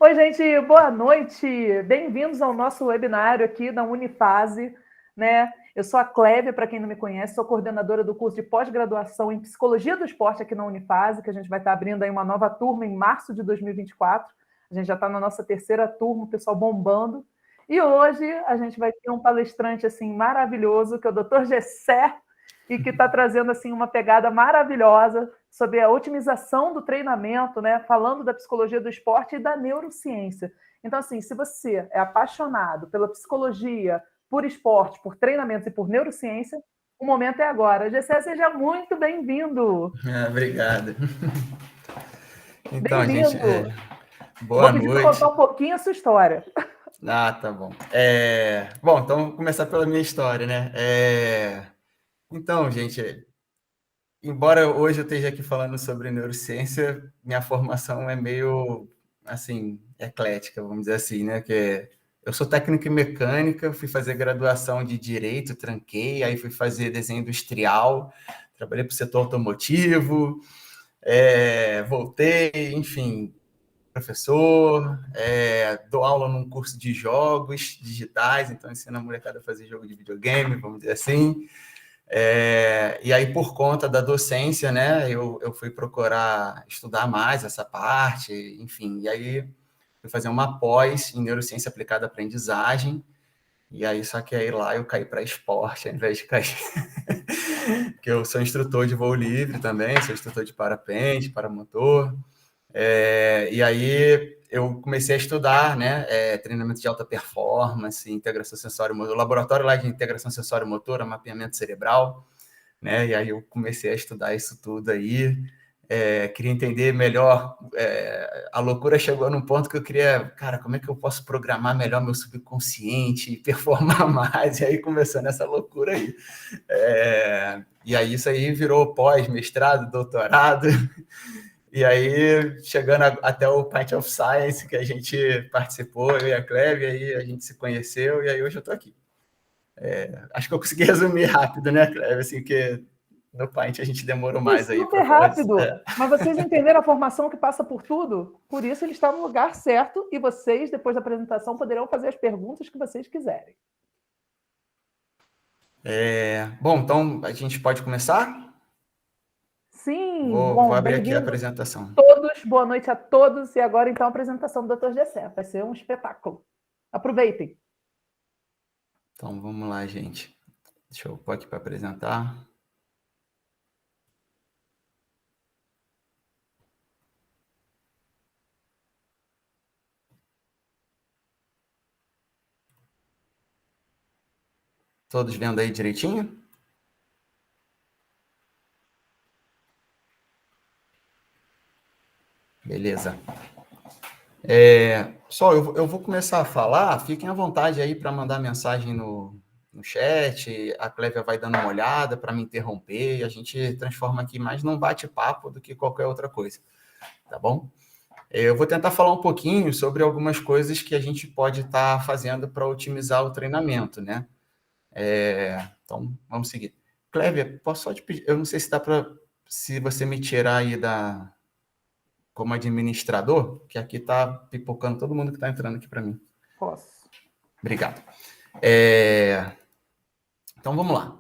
Oi, gente, boa noite. Bem-vindos ao nosso webinário aqui da Unifase, né? Eu sou a Clévia, para quem não me conhece, sou coordenadora do curso de pós-graduação em Psicologia do Esporte aqui na Unifase, que a gente vai estar abrindo aí uma nova turma em março de 2024. A gente já está na nossa terceira turma, o pessoal bombando. E hoje a gente vai ter um palestrante assim maravilhoso, que é o Dr. Gessé, e que está trazendo assim uma pegada maravilhosa sobre a otimização do treinamento, né? Falando da psicologia do esporte e da neurociência. Então, assim, se você é apaixonado pela psicologia, por esporte, por treinamentos e por neurociência, o momento é agora. Gessé, seja muito bem-vindo. Obrigado. Então, gente, Bem-vindo. boa Vou pedir para noite. contar um pouquinho a sua história. Tá bom. Bom, então vamos começar pela minha história, né? Então, gente, embora hoje eu esteja aqui falando sobre neurociência, minha formação é meio, assim, eclética, vamos dizer assim, né? Eu sou técnico em mecânica, fui fazer graduação de Direito, tranquei, aí fui fazer desenho industrial, trabalhei para o setor automotivo, voltei, enfim, professor, dou aula num curso de jogos digitais, então ensino a molecada a fazer jogo de videogame, vamos dizer assim. E aí, por conta da docência, né, eu fui procurar estudar mais essa parte, enfim, e aí fui fazer uma pós em neurociência aplicada à aprendizagem, e aí só que aí lá eu caí para esporte, ao invés de cair. Porque eu sou instrutor de voo livre também, sou instrutor de parapente, paramotor. E aí eu comecei a estudar, né, treinamento de alta performance, integração sensório-motor, laboratório lá de integração sensório-motora, mapeamento cerebral, né, e aí eu comecei a estudar isso tudo aí, queria entender melhor, a loucura chegou num ponto que eu queria, cara, como é que eu posso programar melhor meu subconsciente e performar mais, e aí começou nessa loucura aí. E aí isso aí virou pós, mestrado, doutorado. E aí, chegando até o Pint of Science, que a gente participou, eu e a Cleve, aí a gente se conheceu, e aí hoje eu estou aqui. Acho que eu consegui resumir rápido, né, Cleve? Assim, que no Pint a gente demorou Foi mais aí super para falar disso. rápido, mas vocês entenderam a formação que passa por tudo? Por isso ele está no lugar certo e vocês, depois da apresentação, poderão fazer as perguntas que vocês quiserem. Bom, então a gente pode começar? Sim, Vou bom, abrir aqui a bem-vindos apresentação. todos, boa noite a todos. E agora, então, a apresentação do Dr. Gessé. Vai ser um espetáculo. Aproveitem. Então vamos lá, gente. Deixa eu pôr aqui para apresentar. Todos vendo aí direitinho? Beleza. Pessoal, eu vou começar a falar, fiquem à vontade aí para mandar mensagem no chat, a Clévia vai dando uma olhada para me interromper, e a gente transforma aqui mais num bate-papo do que qualquer outra coisa, tá bom? Eu vou tentar falar um pouquinho sobre algumas coisas que a gente pode estar fazendo para otimizar o treinamento, né? Então, vamos seguir. Clévia, posso só te pedir, eu não sei se dá para, se você me tirar aí como administrador, que aqui está pipocando todo mundo que está entrando aqui para mim. Posso. Obrigado. Então, vamos lá.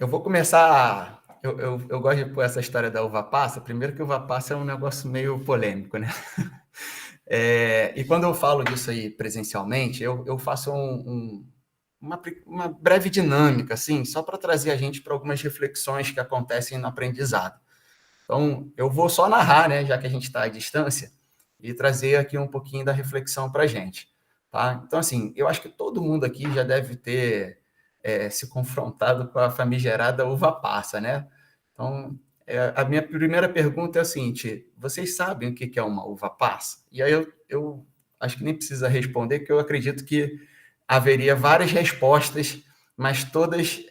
Eu vou começar... Eu gosto de pôr essa história da uva passa. Primeiro que uva passa é um negócio meio polêmico, né? E quando eu falo disso aí presencialmente, eu faço uma breve dinâmica, assim, só para trazer a gente para algumas reflexões que acontecem no aprendizado. Então, eu vou só narrar, né, já que a gente está à distância, e trazer aqui um pouquinho da reflexão para a gente. Tá? Então, assim, eu acho que todo mundo aqui já deve ter se confrontado com a famigerada uva passa, né? Então, a minha primeira pergunta é a seguinte: vocês sabem o que é uma uva passa? E aí eu acho que nem precisa responder, porque eu acredito que haveria várias respostas, mas todas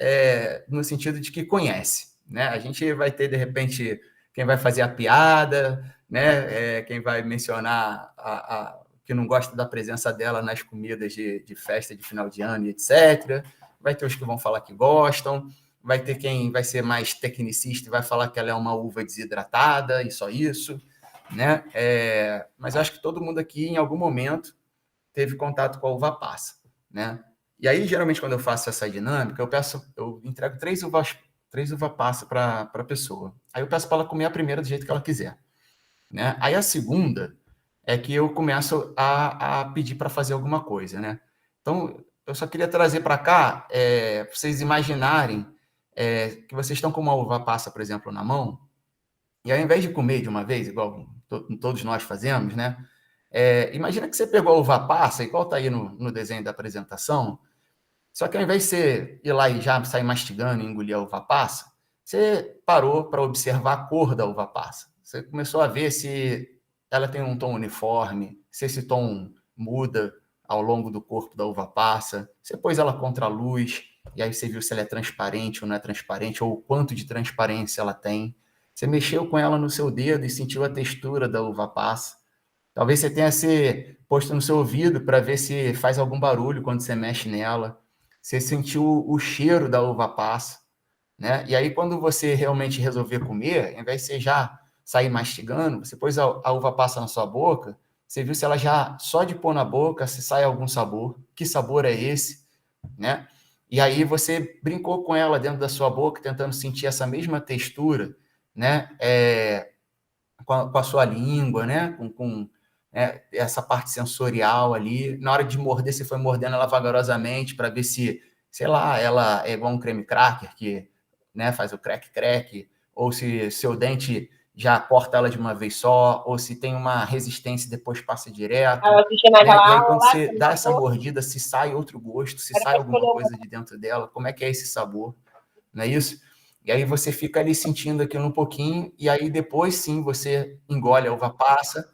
no sentido de que conhece. Né? A gente vai ter, de repente, quem vai fazer a piada, né? Quem vai mencionar que não gosta da presença dela nas comidas de festa de final de ano, etc. Vai ter os que vão falar que gostam, vai ter quem vai ser mais tecnicista e vai falar que ela é uma uva desidratada e só isso. né? Mas eu acho que todo mundo aqui, em algum momento, teve contato com a uva passa, né? E aí, geralmente, quando eu faço essa dinâmica, eu entrego 3 uva passa para a pessoa. Aí eu peço para ela comer a primeira do jeito que ela quiser, né? Aí a segunda é que eu começo a pedir para fazer alguma coisa, né? Então, eu só queria trazer para cá, para vocês imaginarem que vocês estão com uma uva passa, por exemplo, na mão, e ao invés de comer de uma vez, igual todos nós fazemos, né? Imagina que você pegou a uva passa, igual está aí no desenho da apresentação, só que ao invés de você ir lá e já sair mastigando e engolir a uva passa, você parou para observar a cor da uva passa. Você começou a ver se ela tem um tom uniforme, se esse tom muda ao longo do corpo da uva passa. Você pôs ela contra a luz, e aí você viu se ela é transparente ou não é transparente, ou o quanto de transparência ela tem. Você mexeu com ela no seu dedo e sentiu a textura da uva passa. Talvez você tenha se posto no seu ouvido para ver se faz algum barulho quando você mexe nela. Você sentiu o cheiro da uva passa, né? E aí, quando você realmente resolver comer, ao invés de você já sair mastigando, você pôs a uva passa na sua boca, você viu se ela já, só de pôr na boca, se sai algum sabor. Que sabor é esse, né? E aí você brincou com ela dentro da sua boca, tentando sentir essa mesma textura, né? Com a sua língua, né? Com essa parte sensorial ali. Na hora de morder, você foi mordendo ela vagarosamente para ver se, sei lá, ela é igual um creme cracker, que, né, faz o crack-crack, ou se seu dente já corta ela de uma vez só, ou se tem uma resistência e depois passa direto. Né? E aí, quando você dá essa mordida, se sai outro gosto, se sai alguma coisa de dentro dela, como é que é esse sabor? Não é isso? E aí você fica ali sentindo aquilo um pouquinho, e aí depois sim você engole a uva passa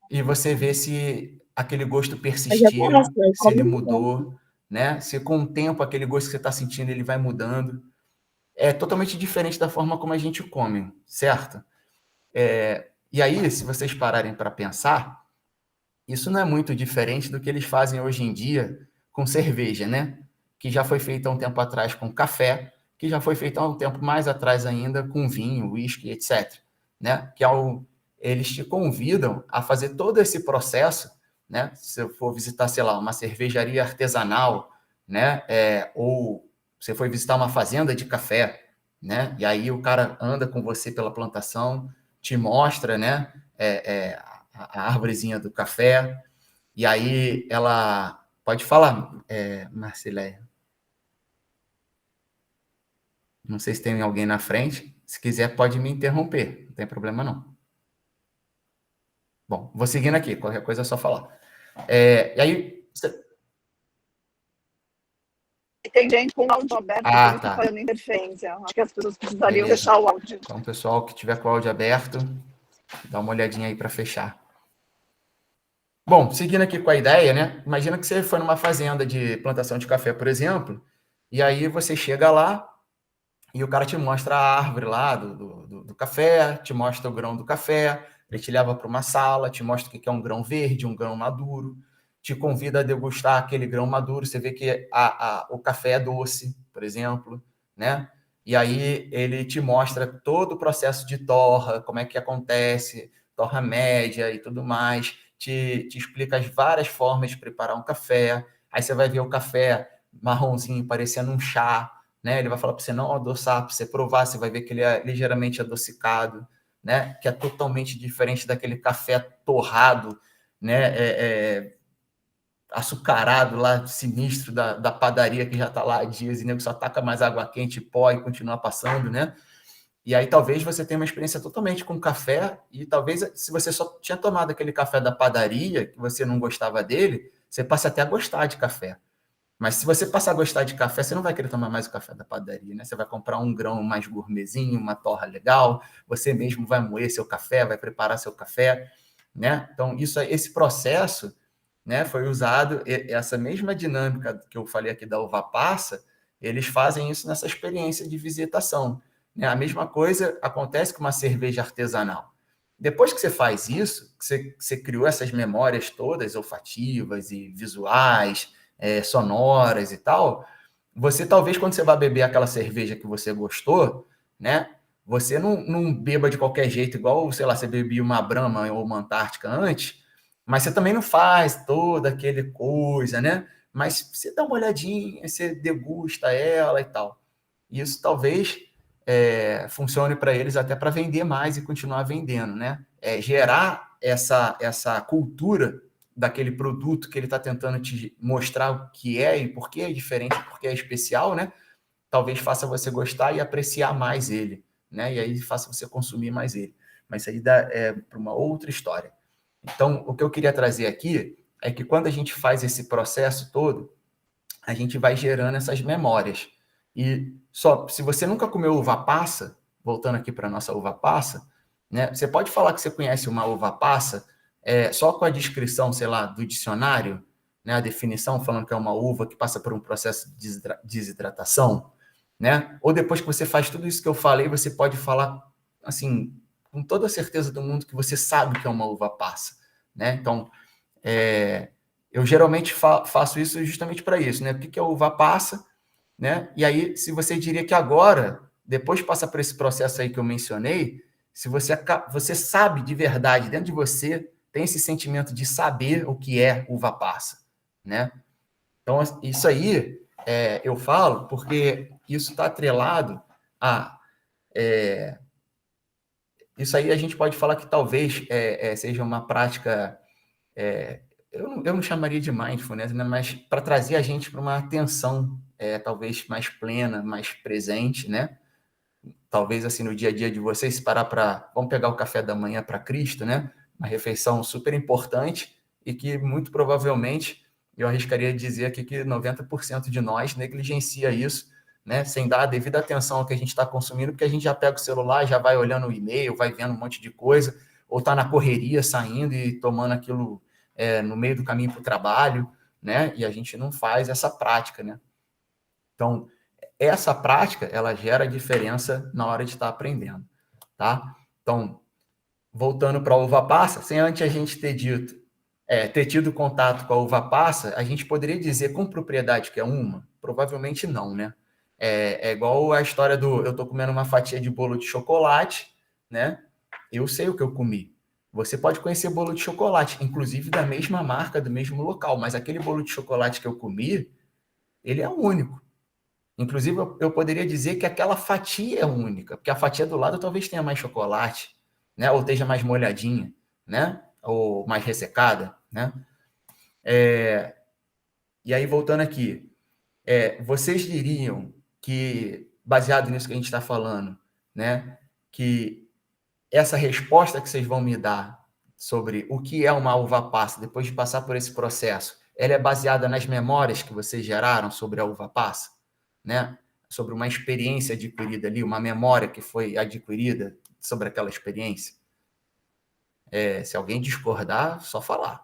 e você vê se aquele gosto persistiu, se ele mudou, né? Se com o tempo aquele gosto que você está sentindo ele vai mudando. É totalmente diferente da forma como a gente come, certo? E aí, se vocês pararem para pensar, isso não é muito diferente do que eles fazem hoje em dia com cerveja, né? Que já foi feito há um tempo atrás com café, que já foi feito há um tempo mais atrás ainda com vinho, uísque, etc. Né? Eles te convidam a fazer todo esse processo, né? Se eu for visitar, sei lá, uma cervejaria artesanal, né? Ou você foi visitar uma fazenda de café, né? E aí o cara anda com você pela plantação, te mostra, né? A árvorezinha do café, e aí ela pode falar, Marcileia. Não sei se tem alguém na frente. Se quiser, pode me interromper. Não tem problema, não. Bom, vou seguindo aqui. Qualquer coisa é só falar. E aí... Tem gente com o áudio aberto que está fazendo interferência. Acho que as pessoas precisariam fechar o áudio. Então, pessoal que tiver com o áudio aberto, dá uma olhadinha aí para fechar. Bom, seguindo aqui com a ideia, né? Imagina que você foi numa fazenda de plantação de café, por exemplo, e aí você chega lá e o cara te mostra a árvore lá do café, te mostra o grão do café, ele te leva para uma sala, te mostra o que é um grão verde, um grão maduro, te convida a degustar aquele grão maduro, você vê que o café é doce, por exemplo, né? E aí ele te mostra todo o processo de torra, como é que acontece, torra média e tudo mais, te explica as várias formas de preparar um café, aí você vai ver o café marronzinho parecendo um chá, né? Ele vai falar para você não adoçar, para você provar, você vai ver que ele é ligeiramente adocicado, né? Que é totalmente diferente daquele café torrado, né? Açucarado lá, sinistro da padaria que já está lá há dias e nego só taca mais água quente, pó e continua passando, né? E aí talvez você tenha uma experiência totalmente com café e talvez se você só tinha tomado aquele café da padaria, que você não gostava dele, você passe até a gostar de café. Mas se você passar a gostar de café, você não vai querer tomar mais o café da padaria, né? Você vai comprar um grão mais gourmetzinho, uma torra legal, você mesmo vai moer seu café, vai preparar seu café, né? Então, esse processo, né, foi usado, essa mesma dinâmica que eu falei aqui da uva passa, eles fazem isso nessa experiência de visitação, né? A mesma coisa acontece com uma cerveja artesanal. Depois que você faz isso, que você criou essas memórias todas, olfativas e visuais, sonoras e tal, você talvez, quando você vai beber aquela cerveja que você gostou, né, você não beba de qualquer jeito, igual, sei lá, você bebia uma Brahma ou uma Antártica antes, mas você também não faz toda aquele coisa, né? Mas você dá uma olhadinha, você degusta ela e tal. Isso talvez funcione para eles até para vender mais e continuar vendendo, né? Gerar essa cultura daquele produto que ele está tentando te mostrar o que é e por que é diferente, porque é especial, né? Talvez faça você gostar e apreciar mais ele, né? E aí faça você consumir mais ele. Mas isso aí para uma outra história. Então, o que eu queria trazer aqui é que quando a gente faz esse processo todo, a gente vai gerando essas memórias. E só se você nunca comeu uva passa, voltando aqui para a nossa uva passa, né? Você pode falar que você conhece uma uva passa só com a descrição, sei lá, do dicionário, né? A definição falando que é uma uva que passa por um processo de desidratação, né? Ou depois que você faz tudo isso que eu falei, você pode falar assim com toda a certeza do mundo que você sabe que é uma uva passa, né? Então, eu geralmente faço isso justamente para isso, né? O que é uva passa, né? E aí, se você diria que agora, depois de passar por esse processo aí que eu mencionei, se você sabe de verdade, dentro de você, tem esse sentimento de saber o que é uva passa, né? Então, isso aí eu falo porque isso está atrelado a... isso aí a gente pode falar que talvez seja uma prática... eu não chamaria de mindfulness, né? Mas para trazer a gente para uma atenção talvez mais plena, mais presente, né? Talvez assim no dia a dia de vocês, vamos pegar o café da manhã para Cristo, né? Uma refeição super importante e que muito provavelmente eu arriscaria dizer aqui que 90% de nós negligencia isso, né? Sem dar a devida atenção ao que a gente está consumindo, porque a gente já pega o celular, já vai olhando o e-mail, vai vendo um monte de coisa, ou está na correria saindo e tomando aquilo no meio do caminho para o trabalho, né? E a gente não faz essa prática, né? Então, essa prática, ela gera diferença na hora de estar aprendendo, tá? Então, voltando para a uva passa, sem antes a gente ter tido contato com a uva passa, a gente poderia dizer com propriedade que é uma? Provavelmente não, né? É igual a história eu estou comendo uma fatia de bolo de chocolate, né? Eu sei o que eu comi. Você pode conhecer bolo de chocolate, inclusive da mesma marca, do mesmo local, mas aquele bolo de chocolate que eu comi, ele é único. Inclusive, eu poderia dizer que aquela fatia é única, porque a fatia do lado talvez tenha mais chocolate, né? Ou esteja mais molhadinha, né? Ou mais ressecada, né? E aí, voltando aqui, vocês diriam que, baseado nisso que a gente está falando, né? Que essa resposta que vocês vão me dar sobre o que é uma uva passa, depois de passar por esse processo, ela é baseada nas memórias que vocês geraram sobre a uva passa, né? Sobre uma experiência adquirida ali, uma memória que foi adquirida sobre aquela experiência. Se alguém discordar, só falar.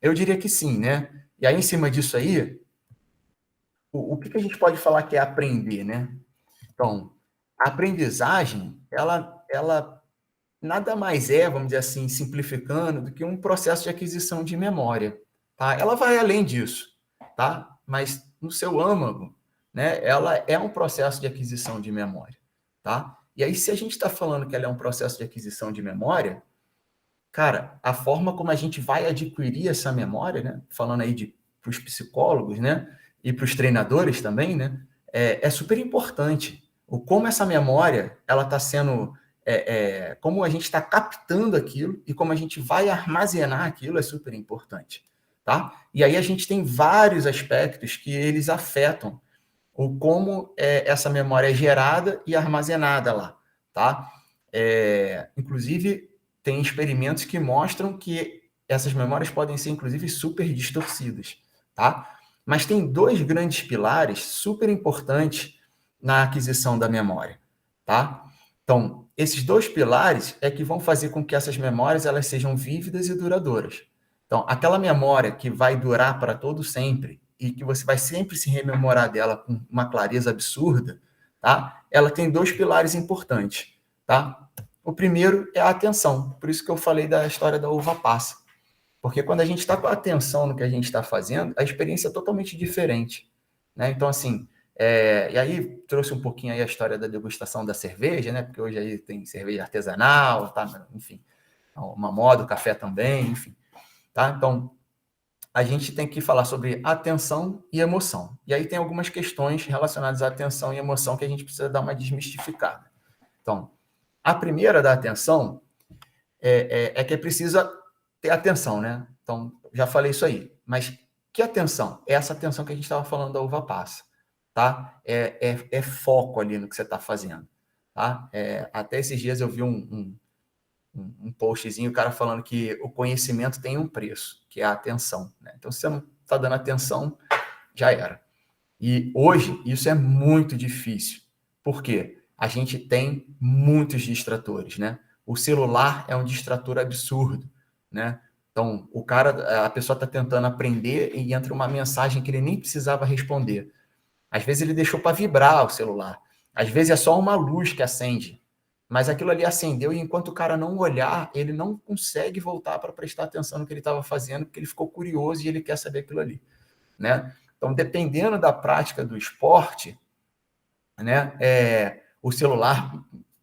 Eu diria que sim, né? E aí, em cima disso aí, o que a gente pode falar que é aprender, né? Então, a aprendizagem, ela nada mais vamos dizer assim, simplificando, do que um processo de aquisição de memória, tá? Ela vai além disso, tá? Mas no seu âmago, né, ela é um processo de aquisição de memória, tá? E aí, se a gente está falando que ela é um processo de aquisição de memória, cara, a forma como a gente vai adquirir essa memória, né? Falando aí para os psicólogos, né? E para os treinadores também, né? É super importante. Como essa memória, ela está sendo... como a gente está captando aquilo e como a gente vai armazenar aquilo é super importante, tá? E aí a gente tem vários aspectos que eles afetam como essa memória é gerada e armazenada lá, tá? Inclusive, tem experimentos que mostram que essas memórias podem ser, inclusive, super distorcidas, tá? Mas tem dois grandes pilares super importantes na aquisição da memória, tá? Então, esses dois pilares é que vão fazer com que essas memórias elas sejam vívidas e duradouras. Então, aquela memória que vai durar para todo sempre e que você vai sempre se rememorar dela com uma clareza absurda, tá? Ela tem dois pilares importantes, tá? O primeiro é a atenção, por isso que eu falei da história da uva passa. Porque quando a gente está com a atenção no que a gente está fazendo, a experiência é totalmente diferente, né? Então, assim, E aí trouxe um pouquinho aí a história da degustação da cerveja, né? Porque hoje aí tem cerveja artesanal, tá? Enfim, uma moda, o café também, enfim, tá? Então, a gente tem que falar sobre atenção e emoção. E aí tem algumas questões relacionadas à atenção e emoção que a gente precisa dar uma desmistificada. Então, a primeira da atenção é que é preciso ter atenção, né? Então, já falei isso aí. Mas que atenção? É essa atenção que a gente estava falando da uva passa, tá? É foco ali no que você está fazendo, tá? Até esses dias eu vi um postzinho, o cara falando que o conhecimento tem um preço, que é a atenção, né? Então, se você não está dando atenção, já era. E hoje, isso é muito difícil. Por quê? A gente tem muitos distratores, né? O celular é um distrator absurdo, né? Então, a pessoa está tentando aprender e entra uma mensagem que ele nem precisava responder. Às vezes ele deixou para vibrar o celular. Às vezes é só uma luz que acende. Mas aquilo ali acendeu e enquanto o cara não olhar, ele não consegue voltar para prestar atenção no que ele estava fazendo, porque ele ficou curioso e ele quer saber aquilo ali, né? Então, dependendo da prática do esporte, né, o celular,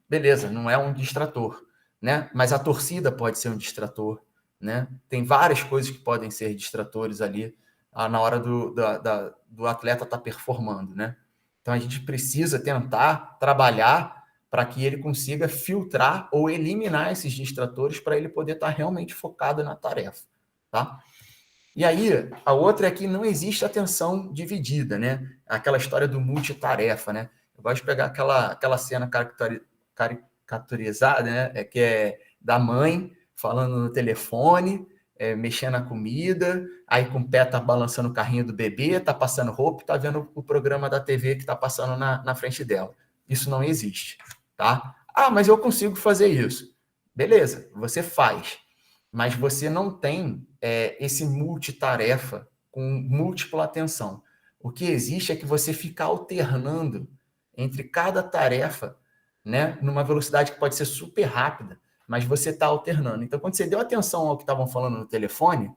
beleza, não é um distrator, né? Mas a torcida pode ser um distrator, né? Tem várias coisas que podem ser distratores ali na hora do atleta estar performando, né? Então, a gente precisa tentar trabalhar para que ele consiga filtrar ou eliminar esses distratores para ele poder estar realmente focado na tarefa, tá? E aí, a outra é que não existe atenção dividida, né? Aquela história do multitarefa, né? Eu gosto de pegar aquela cena caricaturizada, né? Que é da mãe falando no telefone, mexendo na comida, aí com o pé tá balançando o carrinho do bebê, tá passando roupa, tá vendo o programa da TV que tá passando na frente dela. Isso não existe, tá? Ah, mas eu consigo fazer isso. Beleza, você faz. Mas você não tem esse multitarefa com múltipla atenção. O que existe é que você fica alternando entre cada tarefa, né, numa velocidade que pode ser super rápida, mas você está alternando. Então, quando você deu atenção ao que estavam falando no telefone,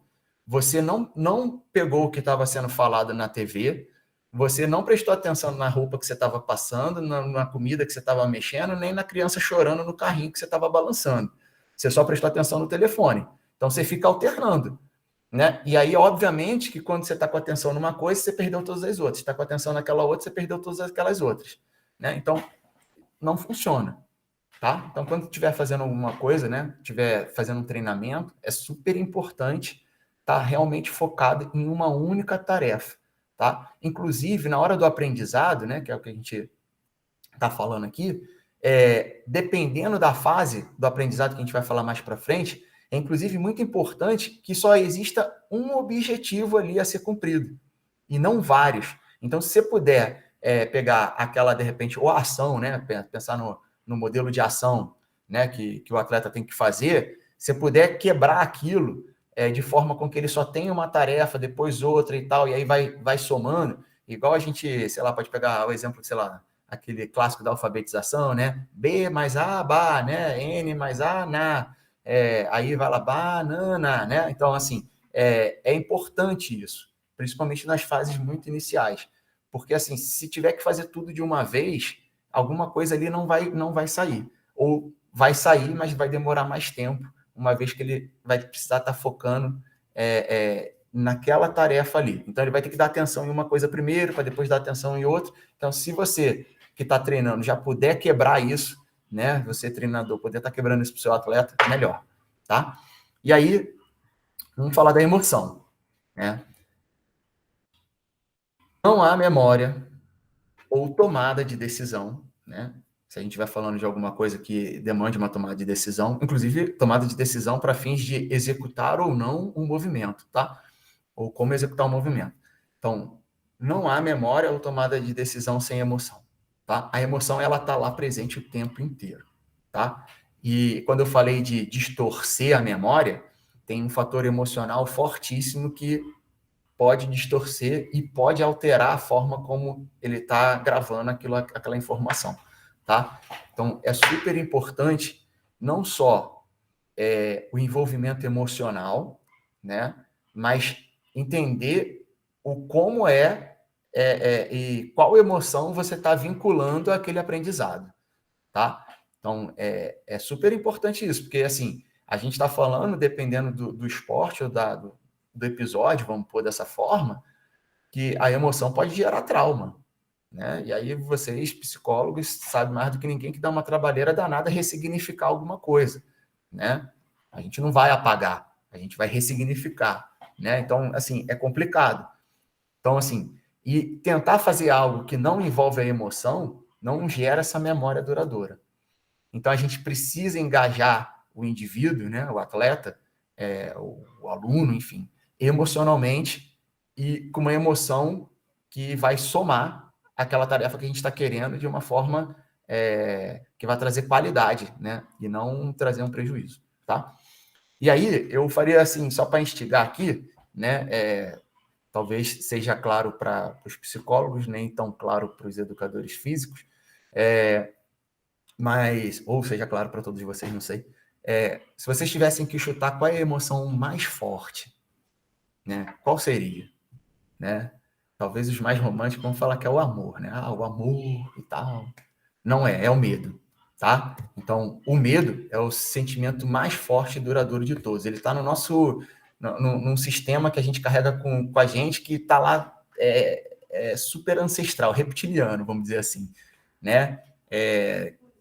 você não pegou o que estava sendo falado na TV, você não prestou atenção na roupa que você estava passando, na comida que você estava mexendo, nem na criança chorando no carrinho que você estava balançando. Você só prestou atenção no telefone. Então, você fica alternando, né? E aí, obviamente, que quando você está com atenção numa coisa, você perdeu todas as outras. Está com atenção naquela outra, você perdeu todas aquelas outras, né? Então, não funciona, tá? Então, quando estiver fazendo alguma coisa, né? Estiver fazendo um treinamento, é super importante estar realmente focado em uma única tarefa, tá? Inclusive, na hora do aprendizado, né? Que é o que a gente está falando aqui, dependendo da fase do aprendizado que a gente vai falar mais para frente, é inclusive muito importante que só exista um objetivo ali a ser cumprido, e não vários. Então, se você puder pegar aquela, de repente, ou a ação, né? Pensar no modelo de ação, né? Que o atleta tem que fazer, se puder quebrar aquilo de forma com que ele só tenha uma tarefa, depois outra e tal, e aí vai somando, igual a gente, sei lá, pode pegar o exemplo, sei lá, aquele clássico da alfabetização, né? B mais A, ba, né? N mais A, na. Aí vai lá, banana, né? Então, assim, é importante isso, principalmente nas fases muito iniciais. Porque, assim, se tiver que fazer tudo de uma vez, alguma coisa ali não vai sair. Ou vai sair, mas vai demorar mais tempo, uma vez que ele vai precisar estar focando naquela tarefa ali. Então, ele vai ter que dar atenção em uma coisa primeiro, para depois dar atenção em outra. Então, se você que está treinando já puder quebrar isso, né? Você, treinador, poder estar quebrando isso para o seu atleta, melhor, tá? E aí, vamos falar da emoção, né? Não há memória ou tomada de decisão, né? Se a gente vai falando de alguma coisa que demande uma tomada de decisão, inclusive tomada de decisão para fins de executar ou não um movimento, tá? Ou como executar um movimento. Então, não há memória ou tomada de decisão sem emoção, tá? A emoção, ela tá lá presente o tempo inteiro, tá? E quando eu falei de distorcer a memória, tem um fator emocional fortíssimo que pode distorcer e pode alterar a forma como ele está gravando aquela informação, tá? Então, é super importante não só o envolvimento emocional, né? Mas entender como é e qual emoção você está vinculando àquele aprendizado, tá? Então, é super importante isso, porque, assim, a gente está falando, dependendo do esporte ou do episódio, vamos pôr dessa forma, que a emoção pode gerar trauma, né? E aí vocês, psicólogos, sabem mais do que ninguém que dá uma trabalheira danada ressignificar alguma coisa, né? A gente não vai apagar, a gente vai ressignificar, né? Então, assim, é complicado. Então, assim, e tentar fazer algo que não envolve a emoção não gera essa memória duradoura. Então, a gente precisa engajar o indivíduo, né, o atleta, o aluno, enfim, emocionalmente e com uma emoção que vai somar aquela tarefa que a gente está querendo de uma forma que vai trazer qualidade, né, e não trazer um prejuízo, tá? E aí, eu faria assim, só para instigar aqui, né, talvez seja claro para os psicólogos, nem tão claro para os educadores físicos, mas, ou seja claro para todos vocês, não sei. Se vocês tivessem que chutar qual é a emoção mais forte, né? Qual seria? Né? Talvez os mais românticos vão falar que é o amor, né? Ah, o amor e tal. Não é o medo, tá? Então, o medo é o sentimento mais forte e duradouro de todos. Ele está no nosso, num sistema que a gente carrega com a gente, que está lá, super ancestral, reptiliano, vamos dizer assim, né?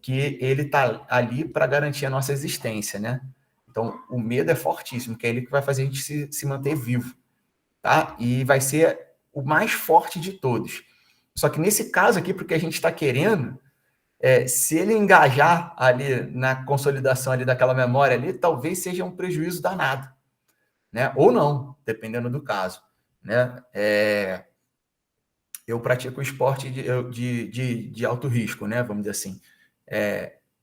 Que ele está ali para garantir a nossa existência, né? Então, o medo é fortíssimo, que é ele que vai fazer a gente se manter vivo, tá? E vai ser o mais forte de todos. Só que nesse caso aqui, porque a gente está querendo, se ele engajar ali na consolidação ali daquela memória ali, talvez seja um prejuízo danado, né? Ou não, dependendo do caso, né? Eu pratico esporte de alto risco, né? Vamos dizer assim.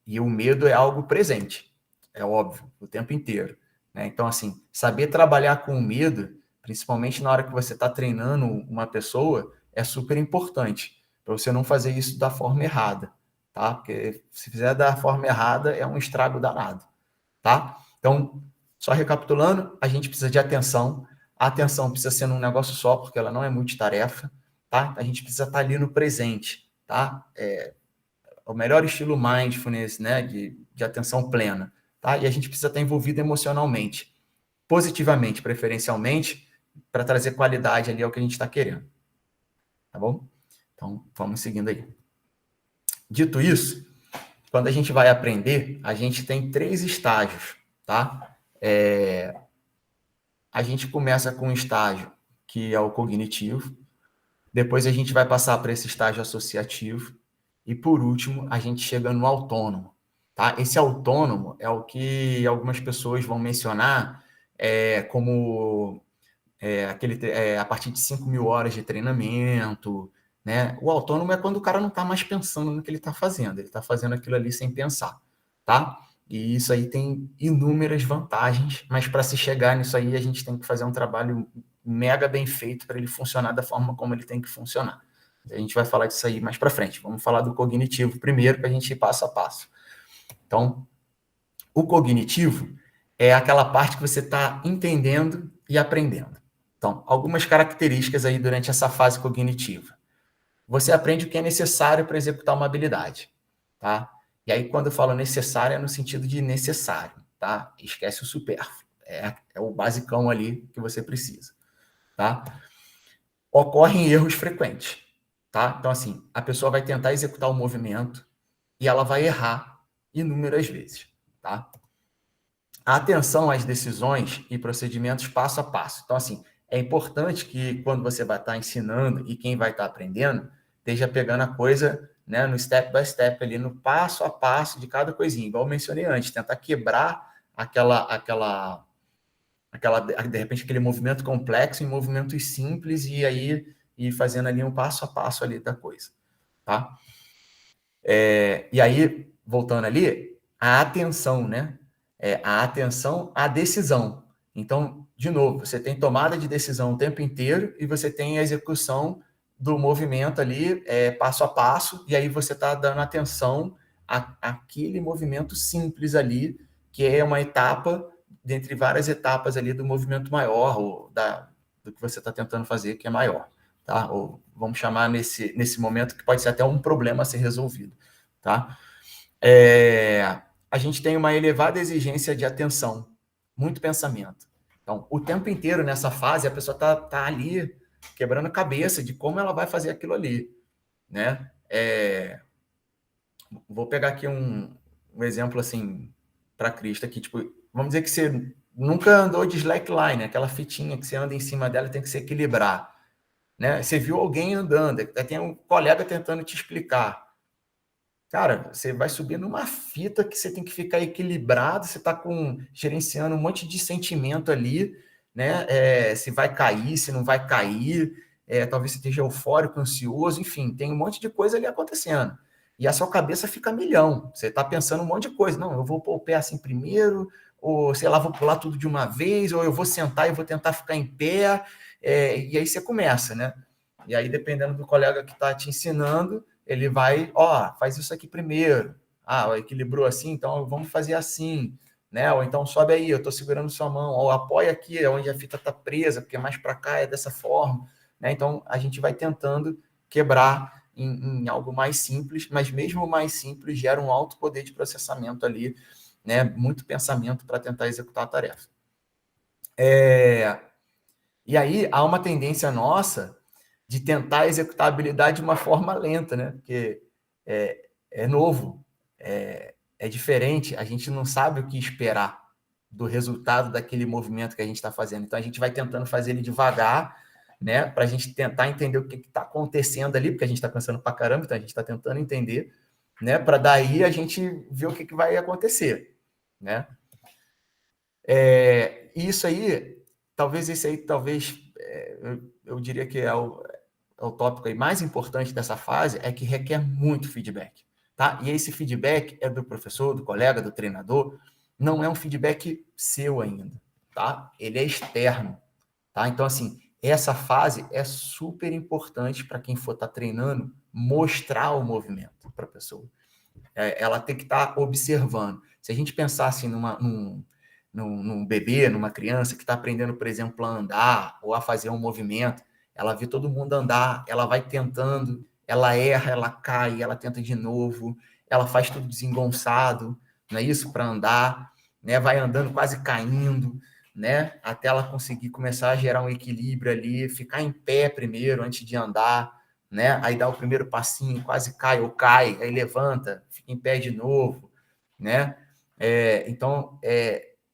E o medo é algo presente, é óbvio, o tempo inteiro, né? Então, assim, saber trabalhar com o medo, principalmente na hora que você está treinando uma pessoa, é super importante, para você não fazer isso da forma errada, tá? Porque se fizer da forma errada, é um estrago danado, tá? Então, só recapitulando, a gente precisa de atenção. A atenção precisa ser num negócio só, porque ela não é multitarefa, tá? A gente precisa estar ali no presente, tá? O melhor estilo mindfulness, né? De atenção plena, tá? E a gente precisa estar envolvido emocionalmente, positivamente, preferencialmente, para trazer qualidade ali ao que a gente está querendo, tá bom? Então, vamos seguindo aí. Dito isso, quando a gente vai aprender, a gente tem 3 estágios, tá? A gente começa com um estágio que é o cognitivo, depois a gente vai passar para esse estágio associativo e, por último, a gente chega no autônomo, tá? Esse autônomo é o que algumas pessoas vão mencionar como a partir de 5.000 horas de treinamento, né? O autônomo é quando o cara não está mais pensando no que ele está fazendo, ele está fazendo aquilo ali sem pensar, tá? E isso aí tem inúmeras vantagens, mas para se chegar nisso aí, a gente tem que fazer um trabalho mega bem feito para ele funcionar da forma como ele tem que funcionar. A gente vai falar disso aí mais para frente. Vamos falar do cognitivo primeiro, para a gente ir passo a passo. Então, o cognitivo é aquela parte que você está entendendo e aprendendo. Então, algumas características aí durante essa fase cognitiva. Você aprende o que é necessário para executar uma habilidade, tá? E aí, quando eu falo necessário, é no sentido de necessário, tá? Esquece o supérfluo. É o basicão ali que você precisa, tá? Ocorrem erros frequentes, tá? Então, assim, a pessoa vai tentar executar o movimento e ela vai errar inúmeras vezes, tá? A atenção às decisões e procedimentos passo a passo. Então, assim, é importante que quando você vai estar ensinando e quem vai estar aprendendo, esteja pegando a coisa, né, no step by step ali, no passo a passo de cada coisinha. Igual eu mencionei antes, tentar quebrar de repente, aquele movimento complexo em movimentos simples e aí ir fazendo ali um passo a passo ali da coisa, tá? E aí, voltando ali, a atenção, né? A atenção à decisão. Então, de novo, você tem tomada de decisão o tempo inteiro e você tem a execução do movimento ali, passo a passo, e aí você está dando atenção àquele movimento simples ali, que é uma etapa dentre várias etapas ali do movimento maior, ou do que você está tentando fazer, que é maior, tá? Ou vamos chamar nesse momento que pode ser até um problema a ser resolvido, tá? A gente tem uma elevada exigência de atenção, muito pensamento. Então, o tempo inteiro nessa fase, a pessoa tá ali quebrando a cabeça de como ela vai fazer aquilo ali, né? Vou pegar aqui um exemplo assim para Cristo aqui, tipo, vamos dizer que você nunca andou de slackline, aquela fitinha que você anda em cima dela tem que se equilibrar, né? Você viu alguém andando, tem um colega tentando te explicar. Cara, você vai subir numa fita que você tem que ficar equilibrado, você está gerenciando um monte de sentimento ali, né? Se vai cair, se não vai cair, talvez você esteja eufórico, ansioso, enfim, tem um monte de coisa ali acontecendo. E a sua cabeça fica a milhão. Você está pensando um monte de coisa. Não, eu vou pôr o pé assim primeiro, ou sei lá, vou pular tudo de uma vez, ou eu vou sentar e vou tentar ficar em pé. E aí você começa, né? E aí, dependendo do colega que está te ensinando, ele vai, faz isso aqui primeiro. Equilibrou assim, então vamos fazer assim, né? Ou então sobe aí, eu estou segurando sua mão, ou apoia aqui, onde a fita está presa, porque mais para cá é dessa forma, né? Então a gente vai tentando quebrar em algo mais simples, mas mesmo o mais simples gera um alto poder de processamento ali, né? Muito pensamento para tentar executar a tarefa. E aí há uma tendência nossa de tentar executar a habilidade de uma forma lenta, né? Porque é novo, é diferente, a gente não sabe o que esperar do resultado daquele movimento que a gente está fazendo. Então, a gente vai tentando fazer ele devagar, né? Para a gente tentar entender o que está acontecendo ali, porque a gente está pensando para caramba, então a gente está tentando entender, né? Para daí a gente ver o que vai acontecer, né? Isso aí, talvez eu diria que é o tópico aí mais importante dessa fase, é que requer muito feedback, tá? E esse feedback é do professor, do colega, do treinador, não é um feedback seu ainda, tá? Ele é externo, tá? Então, assim, essa fase é super importante para quem for estar treinando, mostrar o movimento para a pessoa. Ela tem que estar observando. Se a gente pensar assim num bebê, numa criança que está aprendendo, por exemplo, a andar ou a fazer um movimento, ela vê todo mundo andar, ela vai tentando, ela erra, ela cai, ela tenta de novo, ela faz tudo desengonçado, não é isso? Para andar, né? Vai andando quase caindo, né? Até ela conseguir começar a gerar um equilíbrio ali, ficar em pé primeiro antes de andar, né? Aí dá o primeiro passinho, quase cai ou cai, aí levanta, fica em pé de novo, né? Então,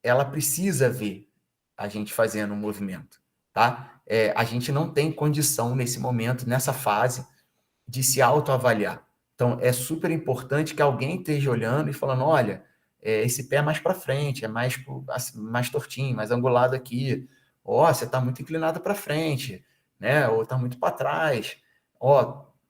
ela precisa ver a gente fazendo um movimento, tá? A gente não tem condição nesse momento, nessa fase, de se autoavaliar. Então, é super importante que alguém esteja olhando e falando, olha, esse pé é mais para frente, é mais tortinho, mais angulado aqui. Você está muito inclinado para frente, né? Ou está muito para trás.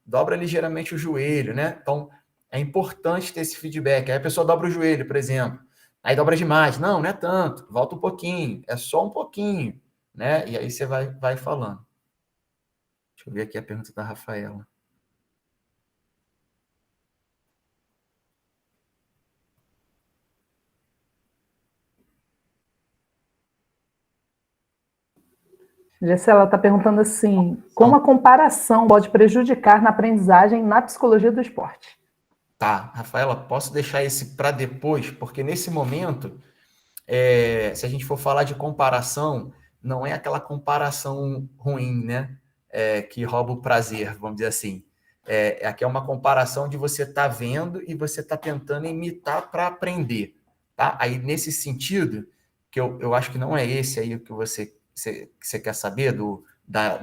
Dobra ligeiramente o joelho, né? Então, é importante ter esse feedback. Aí a pessoa dobra o joelho, por exemplo. Aí dobra demais. Não é tanto. Volta um pouquinho. É só um pouquinho, né? E aí você vai falando. Deixa eu ver aqui a pergunta da Rafaela. Gisela está perguntando assim, como a comparação pode prejudicar na aprendizagem na psicologia do esporte? Tá, Rafaela, posso deixar esse para depois, porque nesse momento, se a gente for falar de comparação, não é aquela comparação ruim, né? Que rouba o prazer, vamos dizer assim. Aqui é uma comparação de você estar vendo e você está tentando imitar para aprender, tá? Aí, nesse sentido, que eu acho que não é esse aí o que você quer saber do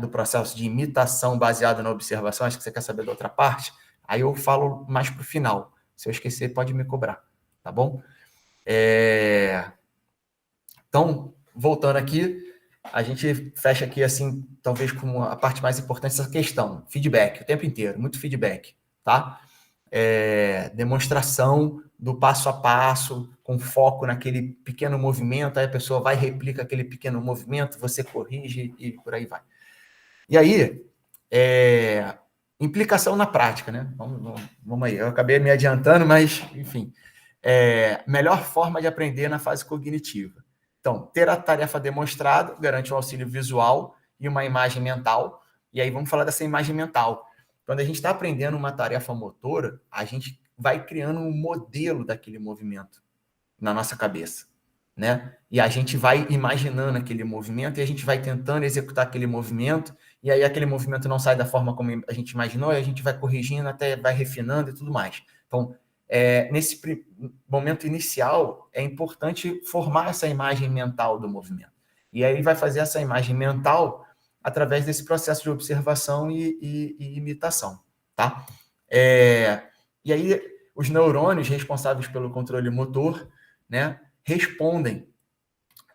processo de imitação baseado na observação, acho que você quer saber da outra parte, aí eu falo mais para o final. Se eu esquecer, pode me cobrar, tá bom? Então, voltando aqui, a gente fecha aqui, assim, talvez com a parte mais importante dessa questão. Feedback, o tempo inteiro, muito feedback, tá? Demonstração do passo a passo, com foco naquele pequeno movimento, aí a pessoa vai e replica aquele pequeno movimento, você corrige e por aí vai. E aí, implicação na prática, né? Vamos aí, eu acabei me adiantando, mas, enfim. Melhor forma de aprender na fase cognitiva. Então, ter a tarefa demonstrada garante um auxílio visual e uma imagem mental, E aí vamos falar dessa imagem mental. Quando a gente está aprendendo uma tarefa motora, a gente vai criando um modelo daquele movimento na nossa cabeça, né? E a gente vai imaginando aquele movimento e a gente vai tentando executar aquele movimento, e aí aquele movimento não sai da forma como a gente imaginou, e a gente vai corrigindo, até vai refinando e tudo mais. Então, nesse momento inicial, é importante formar essa imagem mental do movimento. E aí vai fazer essa imagem mental através desse processo de observação e imitação, tá? E aí, os neurônios responsáveis pelo controle motor, né, respondem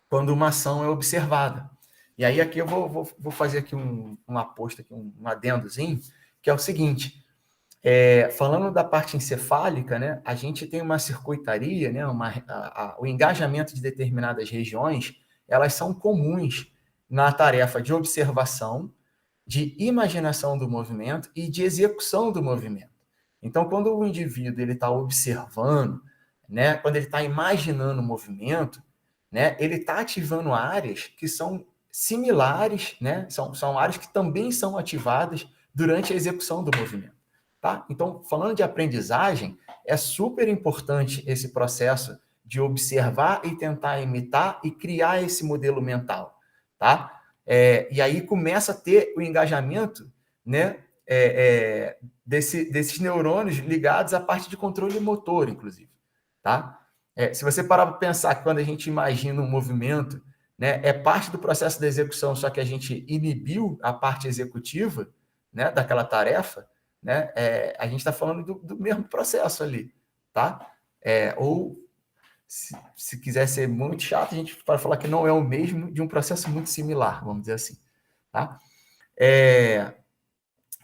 quando uma ação é observada. E aí aqui eu vou fazer aqui um aposto, aqui, um adendozinho, que é o seguinte, falando da parte encefálica, né, a gente tem uma circuitaria, né, o engajamento de determinadas regiões, elas são comuns na tarefa de observação, de imaginação do movimento e de execução do movimento. Então, quando o indivíduo está observando, né, quando ele está imaginando o movimento, né, ele está ativando áreas que são similares, né, são áreas que também são ativadas durante a execução do movimento. Tá? Então, falando de aprendizagem, é super importante esse processo de observar e tentar imitar e criar esse modelo mental. Tá? E aí começa a ter o engajamento, né, desses neurônios ligados à parte de controle motor, inclusive. Tá? Se você parar para pensar que quando a gente imagina um movimento, né, é parte do processo da execução, só que a gente inibiu a parte executiva, né, daquela tarefa, né, a gente está falando do mesmo processo ali. Tá? Ou, se quiser ser muito chato, a gente pode falar que não é o mesmo de um processo muito similar, vamos dizer assim. Tá?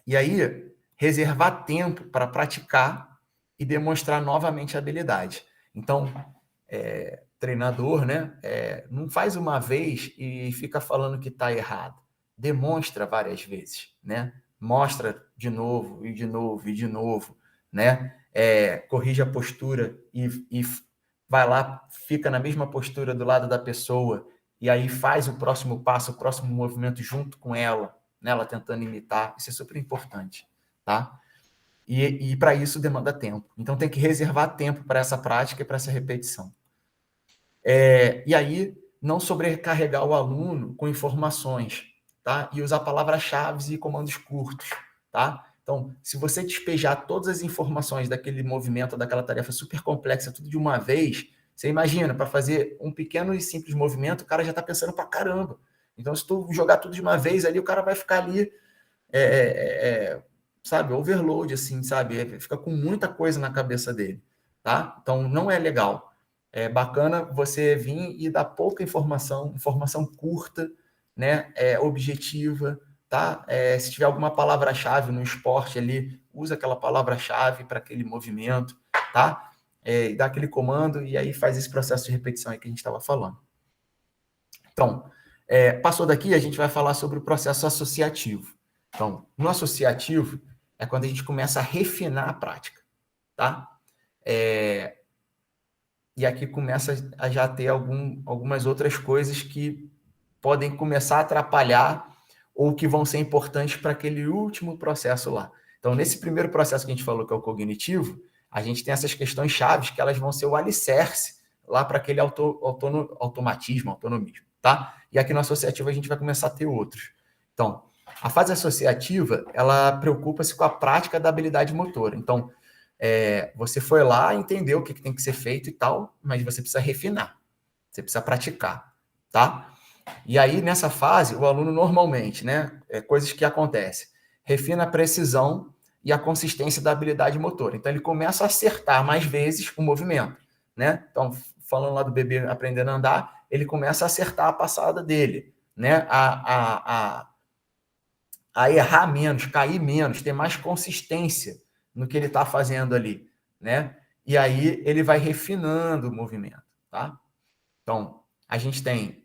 E aí, reservar tempo para praticar e demonstrar novamente a habilidade. Então, treinador, né, não faz uma vez e fica falando que está errado. Demonstra várias vezes, né? Mostra de novo, e de novo, e de novo, né? Corrige a postura e vai lá, fica na mesma postura do lado da pessoa e aí faz o próximo passo, o próximo movimento junto com ela, né? Ela tentando imitar. Isso é super importante, tá? E para isso demanda tempo. Então tem que reservar tempo para essa prática e para essa repetição. E aí não sobrecarregar o aluno com informações, tá? E usar palavras-chave e comandos curtos, tá? Então, se você despejar todas as informações daquele movimento, daquela tarefa super complexa, tudo de uma vez, você imagina, para fazer um pequeno e simples movimento, o cara já está pensando para caramba. Então, se tu jogar tudo de uma vez ali, o cara vai ficar ali, sabe, overload, assim, sabe? Fica com muita coisa na cabeça dele, tá? Então, não é legal. É bacana você vir e dar pouca informação curta, né? Objetiva, tá? Se tiver alguma palavra-chave no esporte ali, usa aquela palavra-chave para aquele movimento, tá? E dá aquele comando e aí faz esse processo de repetição aí que a gente estava falando. Então, passou daqui, a gente vai falar sobre o processo associativo. Então, no associativo é quando a gente começa a refinar a prática, tá? E aqui começa a já ter algumas outras coisas que podem começar a atrapalhar ou que vão ser importantes para aquele último processo lá. Então, nesse primeiro processo que a gente falou, que é o cognitivo, a gente tem essas questões chaves que elas vão ser o alicerce lá para aquele automatismo, autonomismo, tá? E aqui no associativo a gente vai começar a ter outros. Então, a fase associativa, ela preocupa-se com a prática da habilidade motora. Então, você foi lá, entendeu o que tem que ser feito e tal, mas você precisa refinar, você precisa praticar, tá? E aí, nessa fase, o aluno normalmente, né, coisas que acontecem, refina a precisão e a consistência da habilidade motora. Então, ele começa a acertar mais vezes o movimento, né? Então, falando lá do bebê aprendendo a andar, ele começa a acertar a passada dele, né? A errar menos, cair menos, ter mais consistência no que ele está fazendo ali, né? E aí ele vai refinando o movimento, tá? Então, a gente tem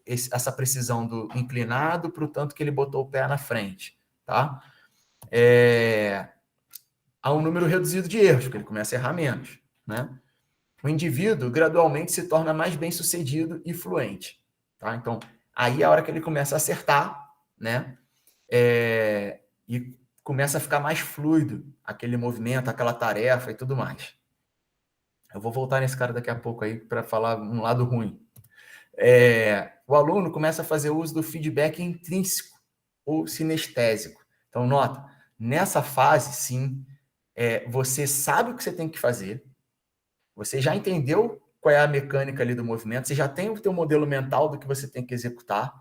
essa precisão do inclinado para o tanto que ele botou o pé na frente, tá? a um número reduzido de erros, porque ele começa a errar menos, né? O indivíduo gradualmente se torna mais bem-sucedido e fluente, tá? Então, aí é a hora que ele começa a acertar, né? E começa a ficar mais fluido aquele movimento, aquela tarefa e tudo mais. Eu vou voltar nesse cara daqui a pouco aí para falar um lado ruim. O aluno começa a fazer uso do feedback intrínseco ou sinestésico. Então, nota, nessa fase, sim, você sabe o que você tem que fazer, você já entendeu qual é a mecânica ali do movimento, você já tem o teu modelo mental do que você tem que executar,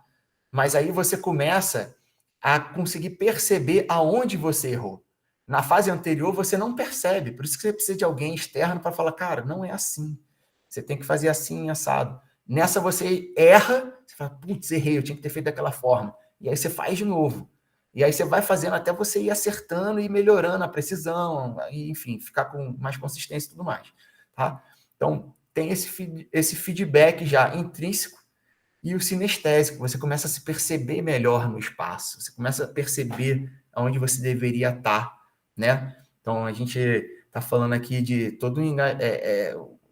mas aí você começa a conseguir perceber aonde você errou. Na fase anterior, você não percebe, por isso que você precisa de alguém externo para falar, cara, não é assim, você tem que fazer assim, assado. Nessa você erra, você fala, putz, errei, eu tinha que ter feito daquela forma. E aí você faz de novo. E aí você vai fazendo até você ir acertando e melhorando a precisão, e, enfim, ficar com mais consistência e tudo mais. Tá? Então, tem esse feedback já intrínseco e o sinestésico. Você começa a se perceber melhor no espaço, você começa a perceber onde você deveria estar, né? Então, a gente está falando aqui de todo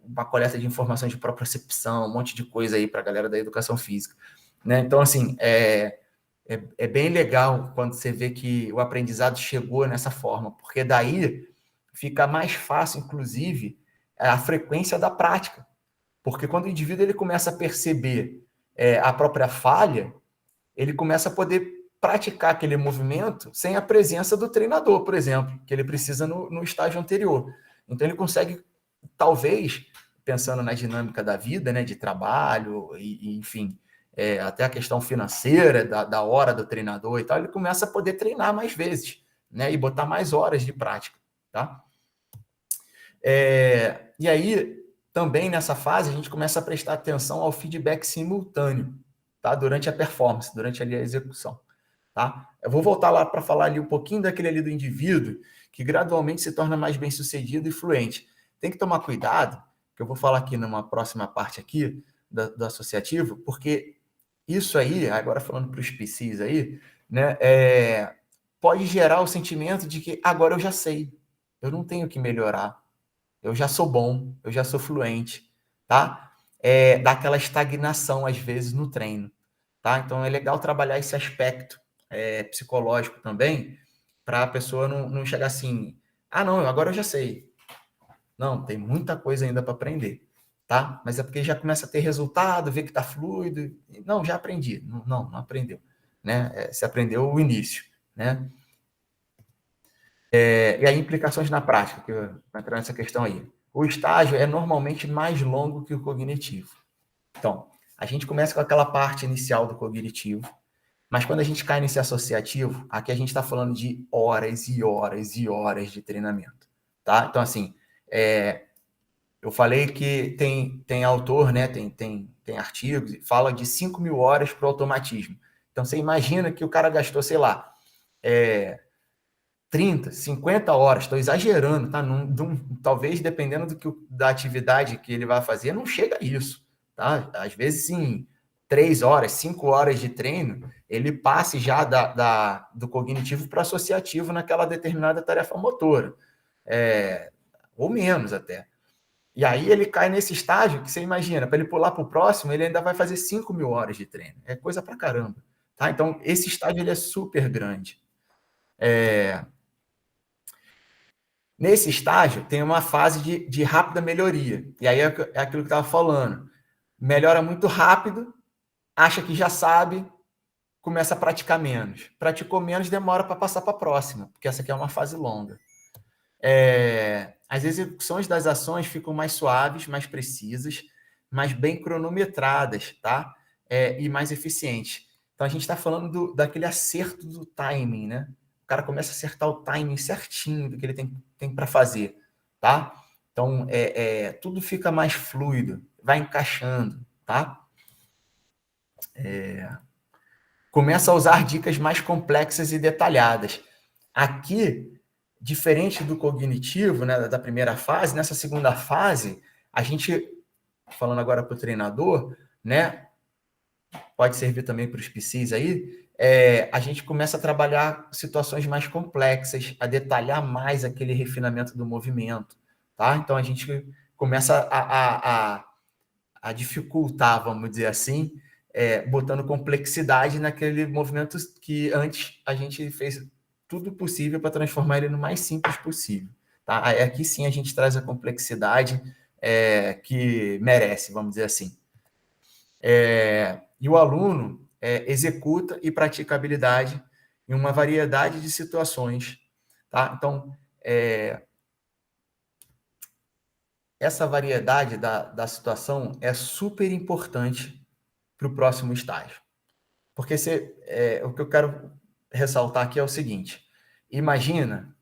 uma coleta de informações de propriocepção, um monte de coisa aí para a galera da educação física, né? Então, assim, é bem legal quando você vê que o aprendizado chegou nessa forma, porque daí fica mais fácil, inclusive, a frequência da prática. Porque quando o indivíduo ele começa a perceber a própria falha, ele começa a poder praticar aquele movimento sem a presença do treinador, por exemplo, que ele precisa no estágio anterior. Então, ele consegue, talvez, pensando na dinâmica da vida, né, de trabalho, e enfim, até a questão financeira, da hora do treinador e tal, ele começa a poder treinar mais vezes, né, e botar mais horas de prática, tá? E aí, também nessa fase, a gente começa a prestar atenção ao feedback simultâneo, tá? Durante a performance, durante ali a execução, tá? Eu vou voltar lá para falar ali um pouquinho daquele ali do indivíduo que gradualmente se torna mais bem-sucedido e fluente. Tem que tomar cuidado, que eu vou falar aqui numa próxima parte aqui do associativo, porque isso aí, agora falando para os PCs aí, né, pode gerar o sentimento de que agora eu já sei, eu não tenho que melhorar, eu já sou bom, eu já sou fluente, tá? Dá aquela estagnação, às vezes, no treino, tá? Então, é legal trabalhar esse aspecto psicológico também, para a pessoa não chegar assim, não, agora eu já sei. Não, tem muita coisa ainda para aprender, tá? Mas é porque já começa a ter resultado, vê que está fluido. Não, já aprendi. Não aprendeu, né? Você aprendeu o início, né? E aí, implicações na prática, que vai entrar nessa questão aí. O estágio é normalmente mais longo que o cognitivo. Então, a gente começa com aquela parte inicial do cognitivo, mas quando a gente cai nesse associativo, aqui a gente está falando de horas e horas e horas de treinamento, tá? Então, assim, eu falei que tem autor, né? Tem artigos, fala de 5.000 horas para o automatismo. Então, você imagina que o cara gastou, sei lá, 30, 50 horas, estou exagerando, tá? Talvez, dependendo da atividade que ele vai fazer, não chega a isso, tá? Às vezes, sim, 3 horas, 5 horas de treino, ele passe já do cognitivo para o associativo naquela determinada tarefa motora, ou menos até. E aí ele cai nesse estágio que você imagina, para ele pular para o próximo, ele ainda vai fazer 5.000 horas de treino. É coisa pra caramba, tá? Então, esse estágio ele é super grande. Nesse estágio, tem uma fase de rápida melhoria. E aí é aquilo que eu estava falando. Melhora muito rápido, acha que já sabe, começa a praticar menos. Praticou menos, demora para passar para a próxima, porque essa aqui é uma fase longa. As execuções das ações ficam mais suaves, mais precisas, mais bem cronometradas, tá? E mais eficientes. Então, a gente está falando daquele acerto do timing, né? O cara começa a acertar o timing certinho do que ele tem para fazer, tá? Então, tudo fica mais fluido, vai encaixando, tá? Começa a usar dicas mais complexas e detalhadas. Aqui, diferente do cognitivo, né, da primeira fase, nessa segunda fase, a gente, falando agora para o treinador, né, pode servir também para os PCs aí, a gente começa a trabalhar situações mais complexas, a detalhar mais aquele refinamento do movimento, tá? Então, a gente começa a dificultar, vamos dizer assim, botando complexidade naquele movimento que antes a gente fez tudo possível para transformar ele no mais simples possível. Tá? Aqui sim a gente traz a complexidade que merece, vamos dizer assim. E o aluno executa e pratica habilidade em uma variedade de situações. Tá? Então, essa variedade da situação é super importante para o próximo estágio. Porque o que eu quero ressaltar aqui é o seguinte: imagina,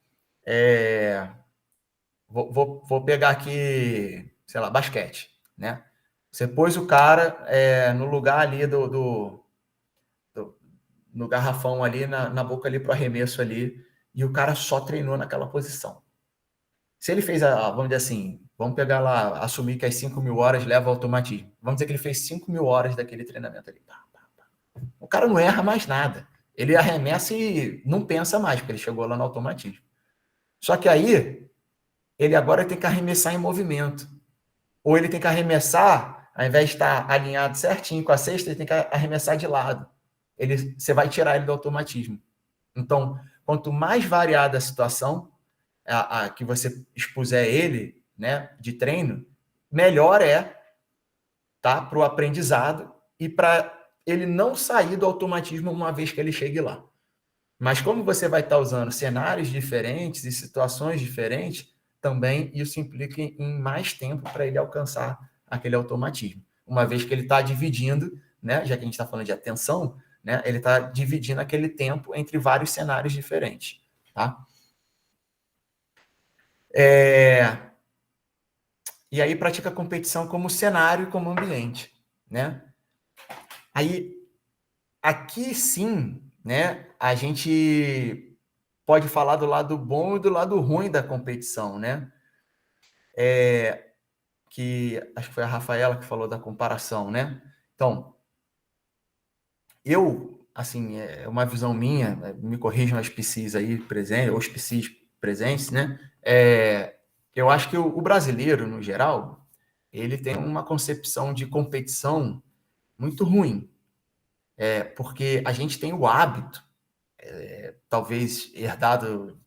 vou pegar aqui, sei lá, basquete, né? Você pôs o cara no lugar ali no garrafão ali, na boca ali para o arremesso ali, e o cara só treinou naquela posição. Se ele fez, vamos dizer assim, vamos pegar lá, assumir que as 5.000 horas leva ao automatismo. Vamos dizer que ele fez 5.000 horas daquele treinamento ali. O cara não erra mais nada. Ele arremessa e não pensa mais, porque ele chegou lá no automatismo. Só que aí, ele agora tem que arremessar em movimento. Ou ele tem que arremessar, ao invés de estar alinhado certinho com a cesta, ele tem que arremessar de lado. Você vai tirar ele do automatismo. Então, quanto mais variada a situação que você expuser ele, né, de treino, melhor tá, para o aprendizado e para ele não sair do automatismo uma vez que ele chegue lá. Mas como você vai estar usando cenários diferentes e situações diferentes, também isso implica em mais tempo para ele alcançar aquele automatismo. Uma vez que ele está dividindo, né, já que a gente está falando de atenção, né, ele está dividindo aquele tempo entre vários cenários diferentes. Tá? E aí pratica a competição como cenário e como ambiente. Né? Aí, aqui sim, né, a gente pode falar do lado bom e do lado ruim da competição, né? Que acho que foi a Rafaela que falou da comparação, né? Então, assim, é uma visão minha, me corrijam as PCs aí presentes, ou os PCs presentes, né? Eu acho que o brasileiro, no geral, ele tem uma concepção de competição muito ruim. Porque a gente tem o hábito, talvez herdado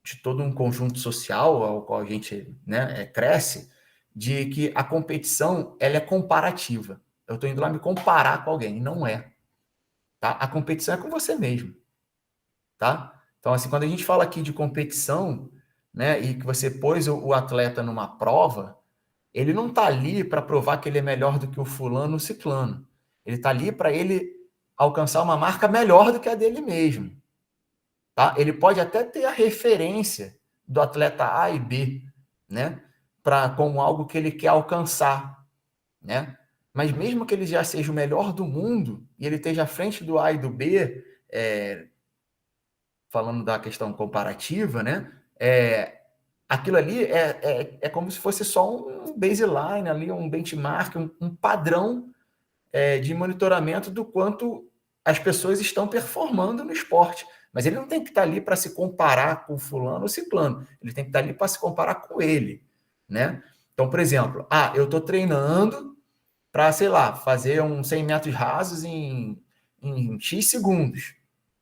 de todo um conjunto social ao qual a gente, né, cresce, de que a competição ela é comparativa. Eu estou indo lá me comparar com alguém, não é. Tá? A competição é com você mesmo. Tá? Então, assim, quando a gente fala aqui de competição, né, e que você pôs o atleta numa prova, ele não está ali para provar que ele é melhor do que o fulano ou ciclano. Ele está ali para ele alcançar uma marca melhor do que a dele mesmo. Tá? Ele pode até ter a referência do atleta A e B, né? Como algo que ele quer alcançar, né? Mas mesmo que ele já seja o melhor do mundo e ele esteja à frente do A e do B, falando da questão comparativa, né? Aquilo ali é como se fosse só um baseline ali, um benchmark, um padrão de monitoramento do quanto as pessoas estão performando no esporte. Mas ele não tem que estar ali para se comparar com fulano ou ciclano. Ele tem que estar ali para se comparar com ele, né? Então, por exemplo, eu estou treinando para, sei lá, fazer uns 100 metros rasos em X segundos,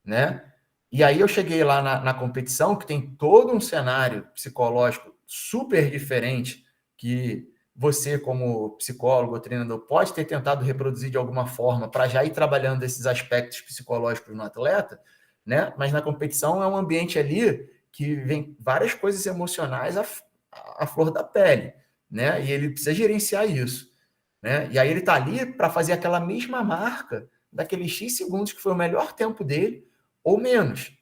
né? E aí eu cheguei lá na competição, que tem todo um cenário psicológico super diferente, que você, como psicólogo ou treinador, pode ter tentado reproduzir de alguma forma para já ir trabalhando esses aspectos psicológicos no atleta, né? Mas na competição é um ambiente ali que vem várias coisas emocionais à flor da pele, né? E ele precisa gerenciar isso, né? E aí ele está ali para fazer aquela mesma marca daqueles X segundos que foi o melhor tempo dele, ou menos.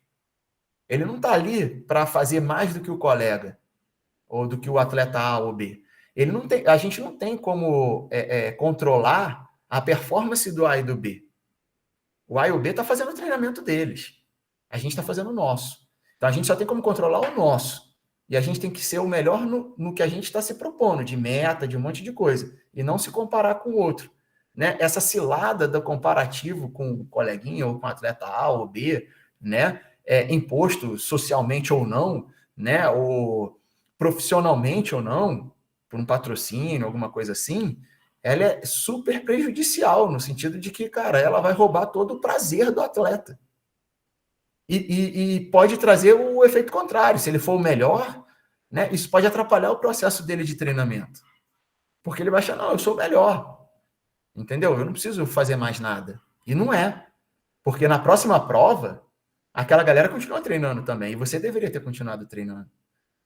Ele não está ali para fazer mais do que o colega, ou do que o atleta A ou B. A gente não tem como controlar a performance do A e do B. O A e o B está fazendo o treinamento deles. A gente está fazendo o nosso. Então, a gente só tem como controlar o nosso. E a gente tem que ser o melhor no que a gente está se propondo, de meta, de um monte de coisa. E não se comparar com o outro. né, essa cilada do comparativo com o coleguinha ou com o atleta A ou B, né, imposto socialmente ou não, né, ou profissionalmente ou não, por um patrocínio, alguma coisa assim, ela é super prejudicial, no sentido de que, cara, ela vai roubar todo o prazer do atleta. E pode trazer o efeito contrário. Se ele for o melhor, né, isso pode atrapalhar o processo dele de treinamento. Porque ele vai achar, não, eu sou o melhor. Entendeu? Eu não preciso fazer mais nada. E não é. Porque na próxima prova, aquela galera continua treinando também. E você deveria ter continuado treinando,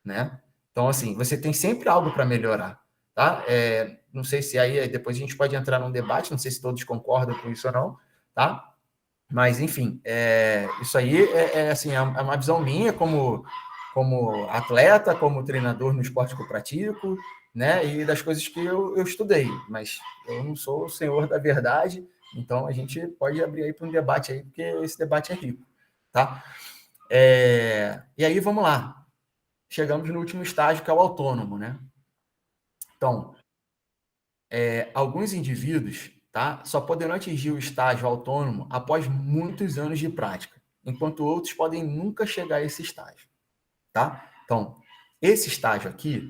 né? Então, assim, você tem sempre algo para melhorar, tá? Não sei se aí depois a gente pode entrar num debate, não sei se todos concordam com isso ou não, tá? Mas, enfim, isso aí assim, é uma visão minha como atleta, como treinador no esporte que eu pratico, né? E das coisas que eu estudei. Mas eu não sou o senhor da verdade, então a gente pode abrir aí para um debate aí, porque esse debate é rico, tá? E aí, vamos lá. Chegamos no último estágio, que é o autônomo, né? Então, alguns indivíduos, tá, só poderão atingir o estágio autônomo após muitos anos de prática, enquanto outros podem nunca chegar a esse estágio, tá? Então, esse estágio aqui,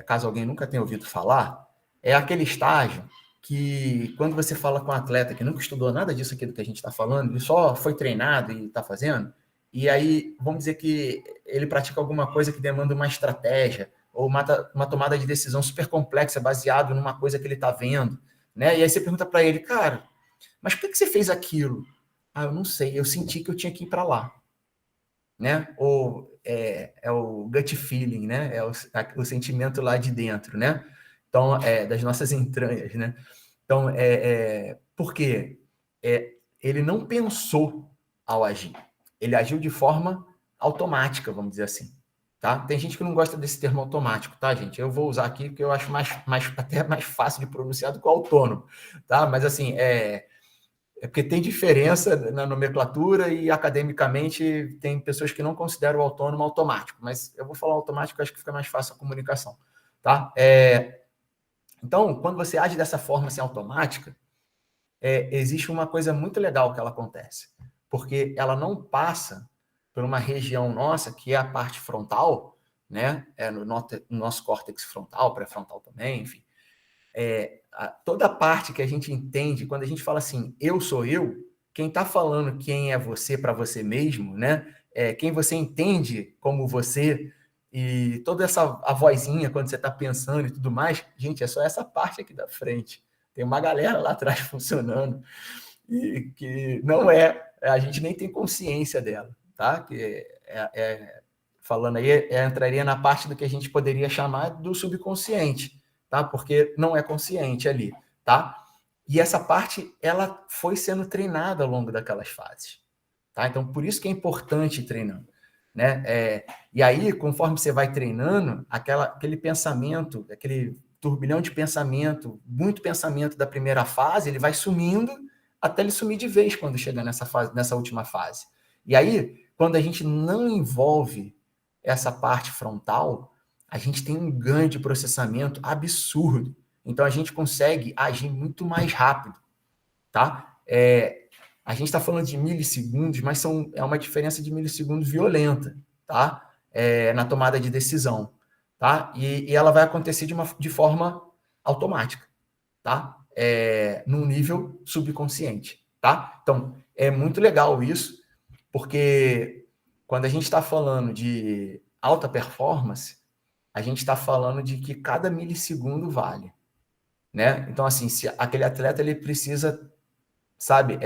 caso alguém nunca tenha ouvido falar, é aquele estágio que, quando você fala com um atleta que nunca estudou nada disso aqui do que a gente está falando, ele só foi treinado e está fazendo, e aí, vamos dizer que ele pratica alguma coisa que demanda uma estratégia, ou uma tomada de decisão super complexa, baseado numa coisa que ele está vendo, né? E aí você pergunta para ele, cara, mas por que você fez aquilo? Ah, eu não sei, eu senti que eu tinha que ir para lá, né? Ou é o gut feeling, né? É o sentimento lá de dentro, né? Então, das nossas entranhas, né? Então, por quê? Ele não pensou ao agir. Ele agiu de forma automática, vamos dizer assim. Tá? Tem gente que não gosta desse termo automático, tá, gente? Eu vou usar aqui porque eu acho até mais fácil de pronunciar do que o autônomo, tá? Mas, assim, porque tem diferença na nomenclatura e, academicamente, tem pessoas que não consideram o autônomo automático, mas eu vou falar automático, acho que fica mais fácil a comunicação, tá? Então, quando você age dessa forma, assim, automática, existe uma coisa muito legal que ela acontece, porque ela não passa por uma região nossa, que é a parte frontal, né? No nosso córtex frontal, pré-frontal também, enfim. Toda a parte que a gente entende, quando a gente fala assim, eu sou eu, quem está falando quem é você para você mesmo, né? Quem você entende como você, e toda a vozinha quando você está pensando e tudo mais, gente, é só essa parte aqui da frente. Tem uma galera lá atrás funcionando e que não a gente nem tem consciência dela, tá? Que falando aí, entraria na parte do que a gente poderia chamar do subconsciente, tá? Porque não é consciente ali, tá? E essa parte, ela foi sendo treinada ao longo daquelas fases, tá? Então, por isso que é importante ir treinando, né? E aí, conforme você vai treinando, aquele pensamento, aquele turbilhão de pensamento, muito pensamento da primeira fase, ele vai sumindo até ele sumir de vez quando chegar nessa última fase. E aí, quando a gente não envolve essa parte frontal, a gente tem um ganho de processamento absurdo. Então, a gente consegue agir muito mais rápido, tá? A gente está falando de milissegundos, mas é uma diferença de milissegundos violenta, tá? Na tomada de decisão, tá? E ela vai acontecer de forma automática, tá? Num nível subconsciente, tá? Então, é muito legal isso, porque quando a gente está falando de alta performance, a gente está falando de que cada milissegundo vale, né? Então, assim, se aquele atleta ele precisa, sabe,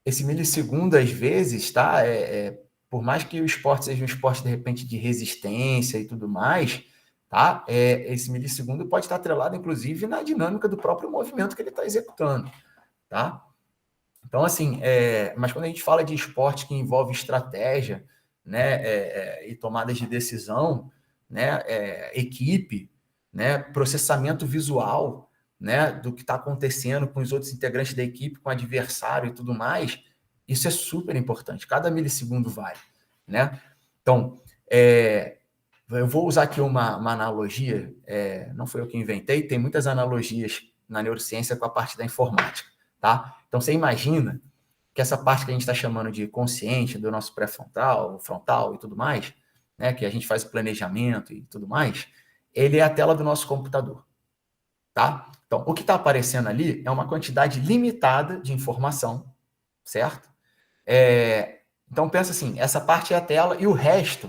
esse milissegundo às vezes, tá? Por mais que o esporte seja um esporte de repente de resistência e tudo mais, tá? Esse milissegundo pode estar atrelado, inclusive, na dinâmica do próprio movimento que ele está executando, tá? Então, assim, mas quando a gente fala de esporte que envolve estratégia, né, e tomadas de decisão, né, equipe, né, processamento visual, né, do que está acontecendo com os outros integrantes da equipe, com o adversário e tudo mais, isso é super importante. Cada milissegundo vale, né? Então, eu vou usar aqui uma analogia, não foi eu que inventei, tem muitas analogias na neurociência com a parte da informática, tá? Então, você imagina que essa parte que a gente está chamando de consciente, do nosso pré-frontal, frontal e tudo mais, né, que a gente faz o planejamento e tudo mais, ele é a tela do nosso computador, tá? Então, o que está aparecendo ali é uma quantidade limitada de informação, certo? Então, pensa assim, essa parte é a tela e o resto,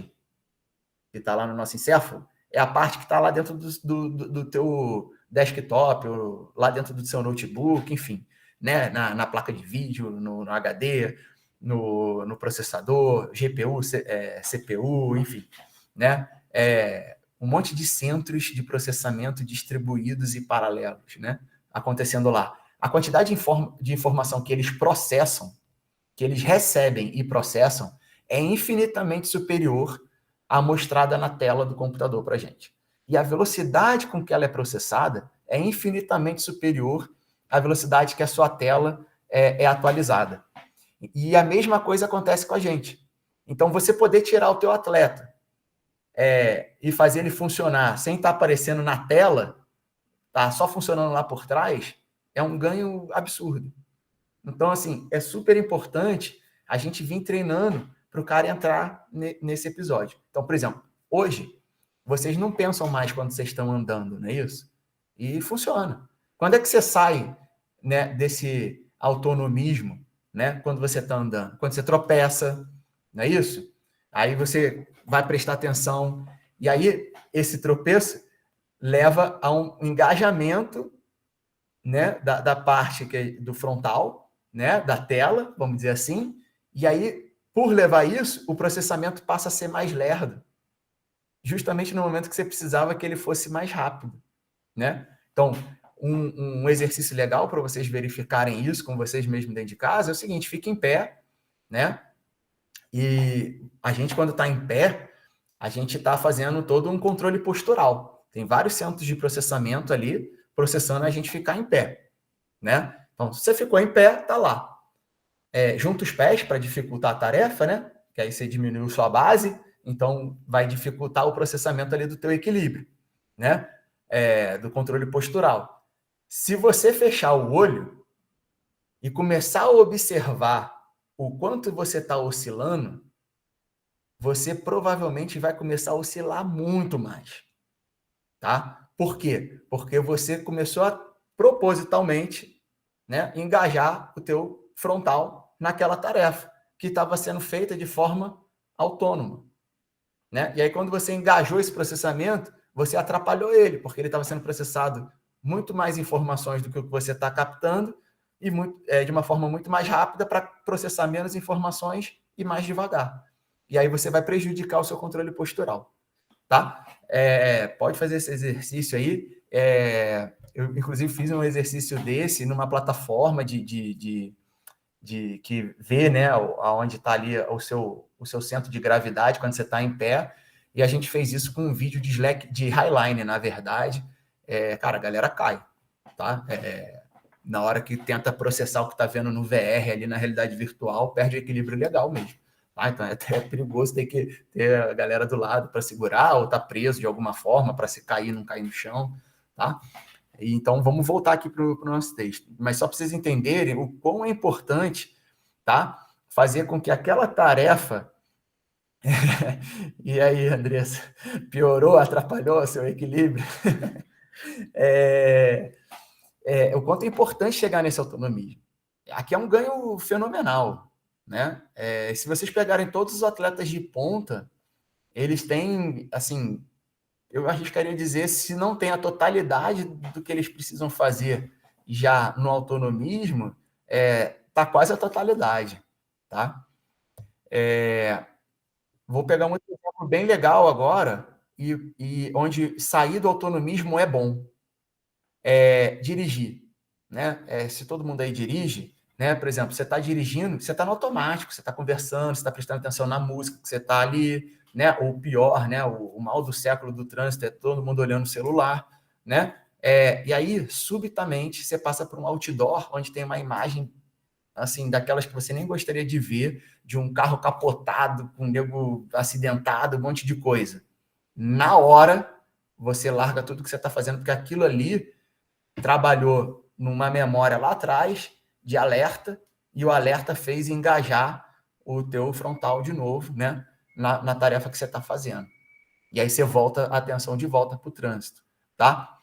que está lá no nosso encéfalo, é a parte que está lá dentro do teu desktop, ou lá dentro do seu notebook, enfim, né? Na placa de vídeo, no HD, no processador, GPU, CPU, enfim, né? Um monte de centros de processamento distribuídos e paralelos, né? Acontecendo lá. A quantidade de informação que eles processam, que eles recebem e processam, é infinitamente superior à mostrada na tela do computador para a gente. E a velocidade com que ela é processada é infinitamente superior à velocidade que a sua tela é atualizada. E a mesma coisa acontece com a gente. Então, você poder tirar o teu atleta e fazer ele funcionar sem estar aparecendo na tela, tá? Só funcionando lá por trás, é um ganho absurdo. Então, assim, é super importante a gente vir treinando para o cara entrar nesse episódio. Então, por exemplo, hoje, vocês não pensam mais quando vocês estão andando, não é isso? E funciona. Quando é que você sai, né, desse autonomismo, né, quando você está andando? Quando você tropeça, não é isso? Aí você vai prestar atenção. E aí, esse tropeço leva a um engajamento, né, da parte do frontal, né, da tela, vamos dizer assim, e aí, por levar isso, o processamento passa a ser mais lerdo, justamente no momento que você precisava que ele fosse mais rápido, né? Então, um exercício legal para vocês verificarem isso com vocês mesmos dentro de casa é o seguinte: fique em pé, né? E a gente, quando está em pé, a gente está fazendo todo um controle postural. Tem vários centros de processamento ali, processando a gente ficar em pé, né? Então, se você ficou em pé, tá lá. Junta os pés para dificultar a tarefa, né? Que aí você diminuiu sua base, então vai dificultar o processamento ali do teu equilíbrio, né? Do controle postural. Se você fechar o olho e começar a observar o quanto você está oscilando, você provavelmente vai começar a oscilar muito mais, tá? Por quê? Porque você começou a propositalmente, né, engajar o teu frontal naquela tarefa que estava sendo feita de forma autônoma, né? E aí, quando você engajou esse processamento, você atrapalhou ele, porque ele estava sendo processado muito mais informações do que o que você está captando e de uma forma muito mais rápida para processar menos informações e mais devagar. E aí você vai prejudicar o seu controle postural, tá? Pode fazer esse exercício aí. Eu, inclusive, fiz um exercício desse numa plataforma que vê, né, aonde está ali o seu centro de gravidade quando você está em pé, e a gente fez isso com um vídeo de Highline, na verdade. Cara, a galera cai, tá? Na hora que tenta processar o que está vendo no VR ali na realidade virtual, perde o equilíbrio legal mesmo. Tá? Então é até perigoso ter que ter a galera do lado para segurar ou estar preso de alguma forma para se cair, não cair no chão, tá? Então, vamos voltar aqui para o nosso texto. Mas só para vocês entenderem o quão é importante, tá? Fazer com que aquela tarefa... E aí, Andressa? Piorou, atrapalhou o seu equilíbrio? O quanto é importante chegar nesse autonomismo. Aqui é um ganho fenomenal, né? Se vocês pegarem todos os atletas de ponta, eles têm, assim... Eu arriscaria dizer, se não tem a totalidade do que eles precisam fazer já no autonomismo, tá quase a totalidade, tá? Vou pegar um exemplo bem legal agora, e onde sair do autonomismo é bom. Dirigir, né? Se todo mundo aí dirige, né? Por exemplo, você está dirigindo, você está no automático, você está conversando, você está prestando atenção na música que você está ali, né? Ou pior, né? O mal do século do trânsito é todo mundo olhando o celular, né? E aí, subitamente, você passa por um outdoor onde tem uma imagem, assim, daquelas que você nem gostaria de ver, de um carro capotado, com um nego acidentado, um monte de coisa. Na hora, você larga tudo que você está fazendo, porque aquilo ali trabalhou numa memória lá atrás de alerta, e o alerta fez engajar o teu frontal de novo, né, na tarefa que você está fazendo. E aí você volta a atenção de volta para o trânsito, tá?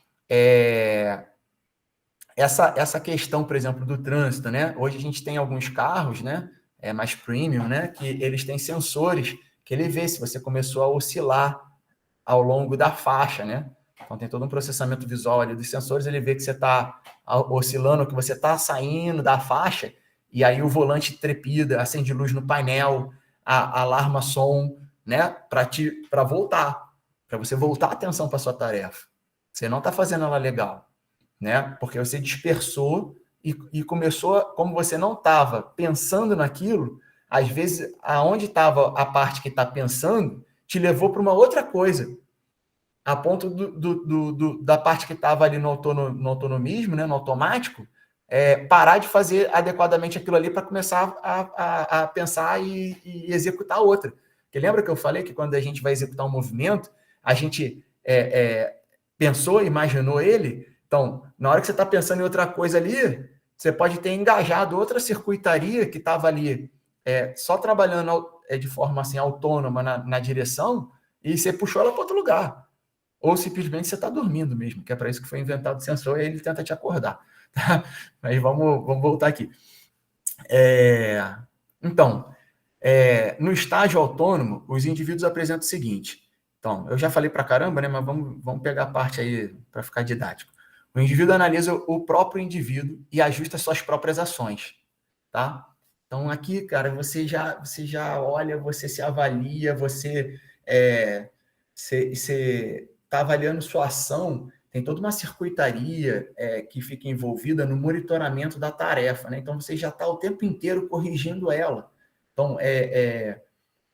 Essa questão, por exemplo, do trânsito, né? Hoje a gente tem alguns carros, né, mais premium, né, que eles têm sensores que ele vê se você começou a oscilar ao longo da faixa, né? Então tem todo um processamento visual ali dos sensores, ele vê que você está oscilando, que você está saindo da faixa, e aí o volante trepida, acende luz no painel, alarma som, né? Para voltar, para você voltar a atenção para sua tarefa. Você não está fazendo ela legal, né? Porque você dispersou e começou, como você não estava pensando naquilo, às vezes, aonde estava a parte que está pensando, te levou para uma outra coisa, a ponto da parte que estava ali no autonomismo, né, no automático, parar de fazer adequadamente aquilo ali para começar a pensar e executar outra. Porque lembra que eu falei que quando a gente vai executar um movimento, a gente pensou, imaginou ele? Então, na hora que você está pensando em outra coisa ali, você pode ter engajado outra circuitaria que estava ali só trabalhando de forma assim, autônoma na direção, e você puxou ela para outro lugar. Ou simplesmente você está dormindo mesmo, que é para isso que foi inventado o sensor, e ele tenta te acordar. Tá? Mas vamos voltar aqui. Então, no estágio autônomo, os indivíduos apresentam o seguinte. Então, eu já falei para caramba, né? Mas vamos pegar a parte aí para ficar didático. O indivíduo analisa o próprio indivíduo e ajusta suas próprias ações, tá? Então, aqui, cara, você já olha, você se avalia, você está avaliando sua ação, tem toda uma circuitaria que fica envolvida no monitoramento da tarefa, né? Então, você já está o tempo inteiro corrigindo ela. Então,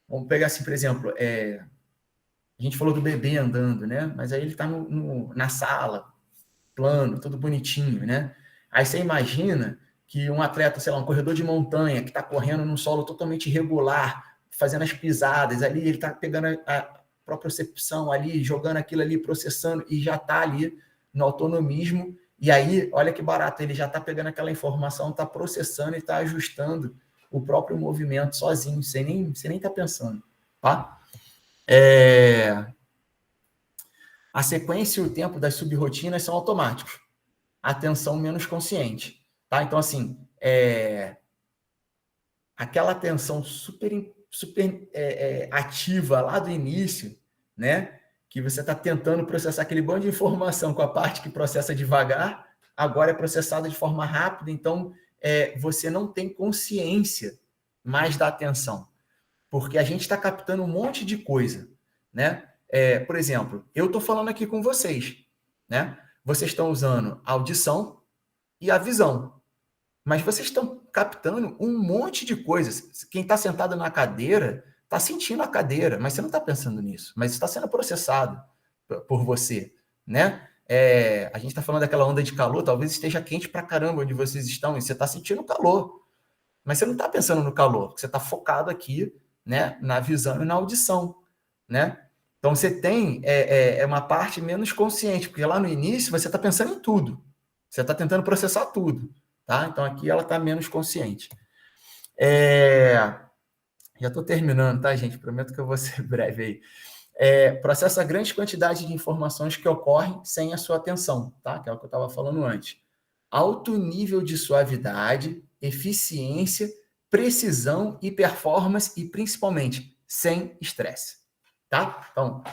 vamos pegar assim, por exemplo, a gente falou do bebê andando, né? Mas aí ele está na sala, plano, tudo bonitinho, né? Aí você imagina que um atleta, sei lá, um corredor de montanha, que está correndo num solo totalmente irregular, fazendo as pisadas, ali ele está pegando a propriocepção ali, jogando aquilo ali, processando, e já está ali no autonomismo, e aí, olha que barato, ele já está pegando aquela informação, está processando e está ajustando o próprio movimento sozinho, sem nem estar pensando, tá? A sequência e o tempo das subrrotinas são automáticos. Atenção menos consciente, tá? Então, assim, aquela atenção super ativa lá do início, né? Que você está tentando processar aquele bando de informação com a parte que processa devagar, agora é processada de forma rápida, então você não tem consciência mais da atenção, porque a gente está captando um monte de coisa, né? Por exemplo, eu estou falando aqui com vocês, né? Vocês estão usando a audição e a visão, mas vocês estão captando um monte de coisas. Quem está sentado na cadeira está sentindo a cadeira, mas você não está pensando nisso, mas está sendo processado por você, né? A gente está falando daquela onda de calor, talvez esteja quente pra caramba onde vocês estão, e você está sentindo o calor, mas você não está pensando no calor, porque você está focado aqui, né, na visão e na audição, né? Então, você tem uma parte menos consciente, porque lá no início você está pensando em tudo. Você está tentando processar tudo. Tá? Então, aqui ela está menos consciente. Já estou terminando, tá, gente? Prometo que eu vou ser breve aí. Processa grande quantidade de informações que ocorrem sem a sua atenção, tá? Que é o que eu estava falando antes. Alto nível de suavidade, eficiência, precisão e performance, e principalmente sem estresse. Tá? Então,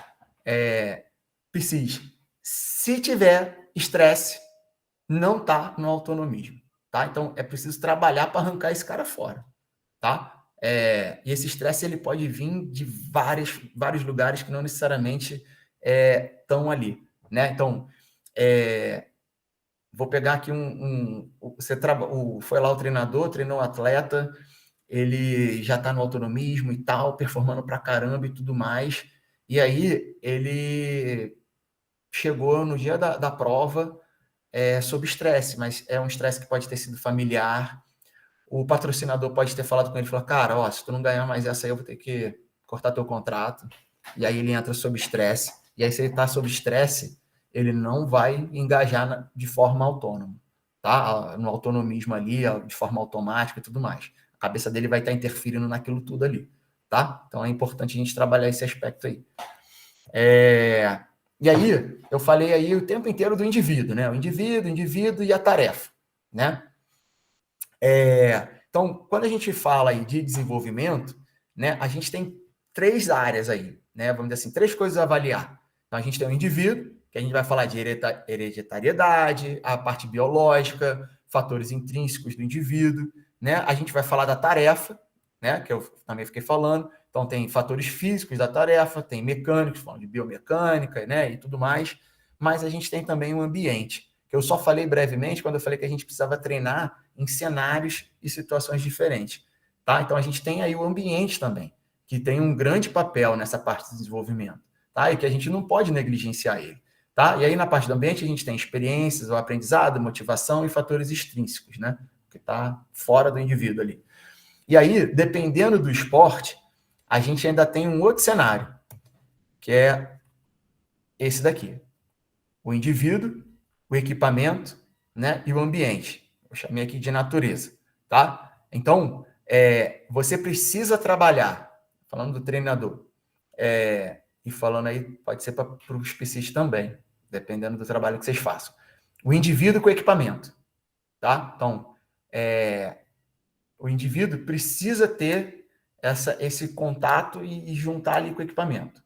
precisa. Se tiver estresse, não está no autonomismo. Tá? Então, é preciso trabalhar para arrancar esse cara fora. Tá? E esse estresse ele pode vir de vários lugares que não necessariamente estão ali. Né? Então, vou pegar aqui foi lá o treinador, treinou o atleta, ele já está no autonomismo e tal, performando pra caramba e tudo mais. E aí, ele chegou no dia da prova sob estresse, mas é um estresse que pode ter sido familiar. O patrocinador pode ter falado com ele, falou, cara, se tu não ganhar mais essa aí, eu vou ter que cortar teu contrato. E aí ele entra sob estresse. E aí, se ele está sob estresse, ele não vai engajar de forma autônoma, tá? No autonomismo ali, de forma automática e tudo mais. A cabeça dele vai estar interferindo naquilo tudo ali, tá? Então é importante a gente trabalhar esse aspecto aí. E aí, eu falei aí o tempo inteiro do indivíduo, né? O indivíduo e a tarefa, né? Então, quando a gente fala aí de desenvolvimento, né, a gente tem 3 áreas aí, né? Vamos dizer assim, 3 coisas a avaliar. Então, a gente tem o indivíduo, que a gente vai falar de hereditariedade, a parte biológica, fatores intrínsecos do indivíduo, né? A gente vai falar da tarefa, né? Que eu também fiquei falando. Então, tem fatores físicos da tarefa, tem mecânicos, falando de biomecânica, né? E tudo mais. Mas a gente tem também o ambiente, que eu só falei brevemente quando eu falei que a gente precisava treinar em cenários e situações diferentes, tá? Então, a gente tem aí o ambiente também, que tem um grande papel nessa parte de desenvolvimento, tá? E que a gente não pode negligenciar ele, tá? E aí, na parte do ambiente, a gente tem experiências, o aprendizado, motivação e fatores extrínsecos, né? Que está fora do indivíduo ali. E aí, dependendo do esporte, a gente ainda tem um outro cenário, que é esse daqui. O indivíduo, o equipamento, né, e o ambiente. Eu chamei aqui de natureza, tá? Então, você precisa trabalhar, falando do treinador, e falando aí, pode ser para os PCs também, dependendo do trabalho que vocês façam. O indivíduo com o equipamento, tá? Então, o indivíduo precisa ter esse contato e juntar ali com o equipamento,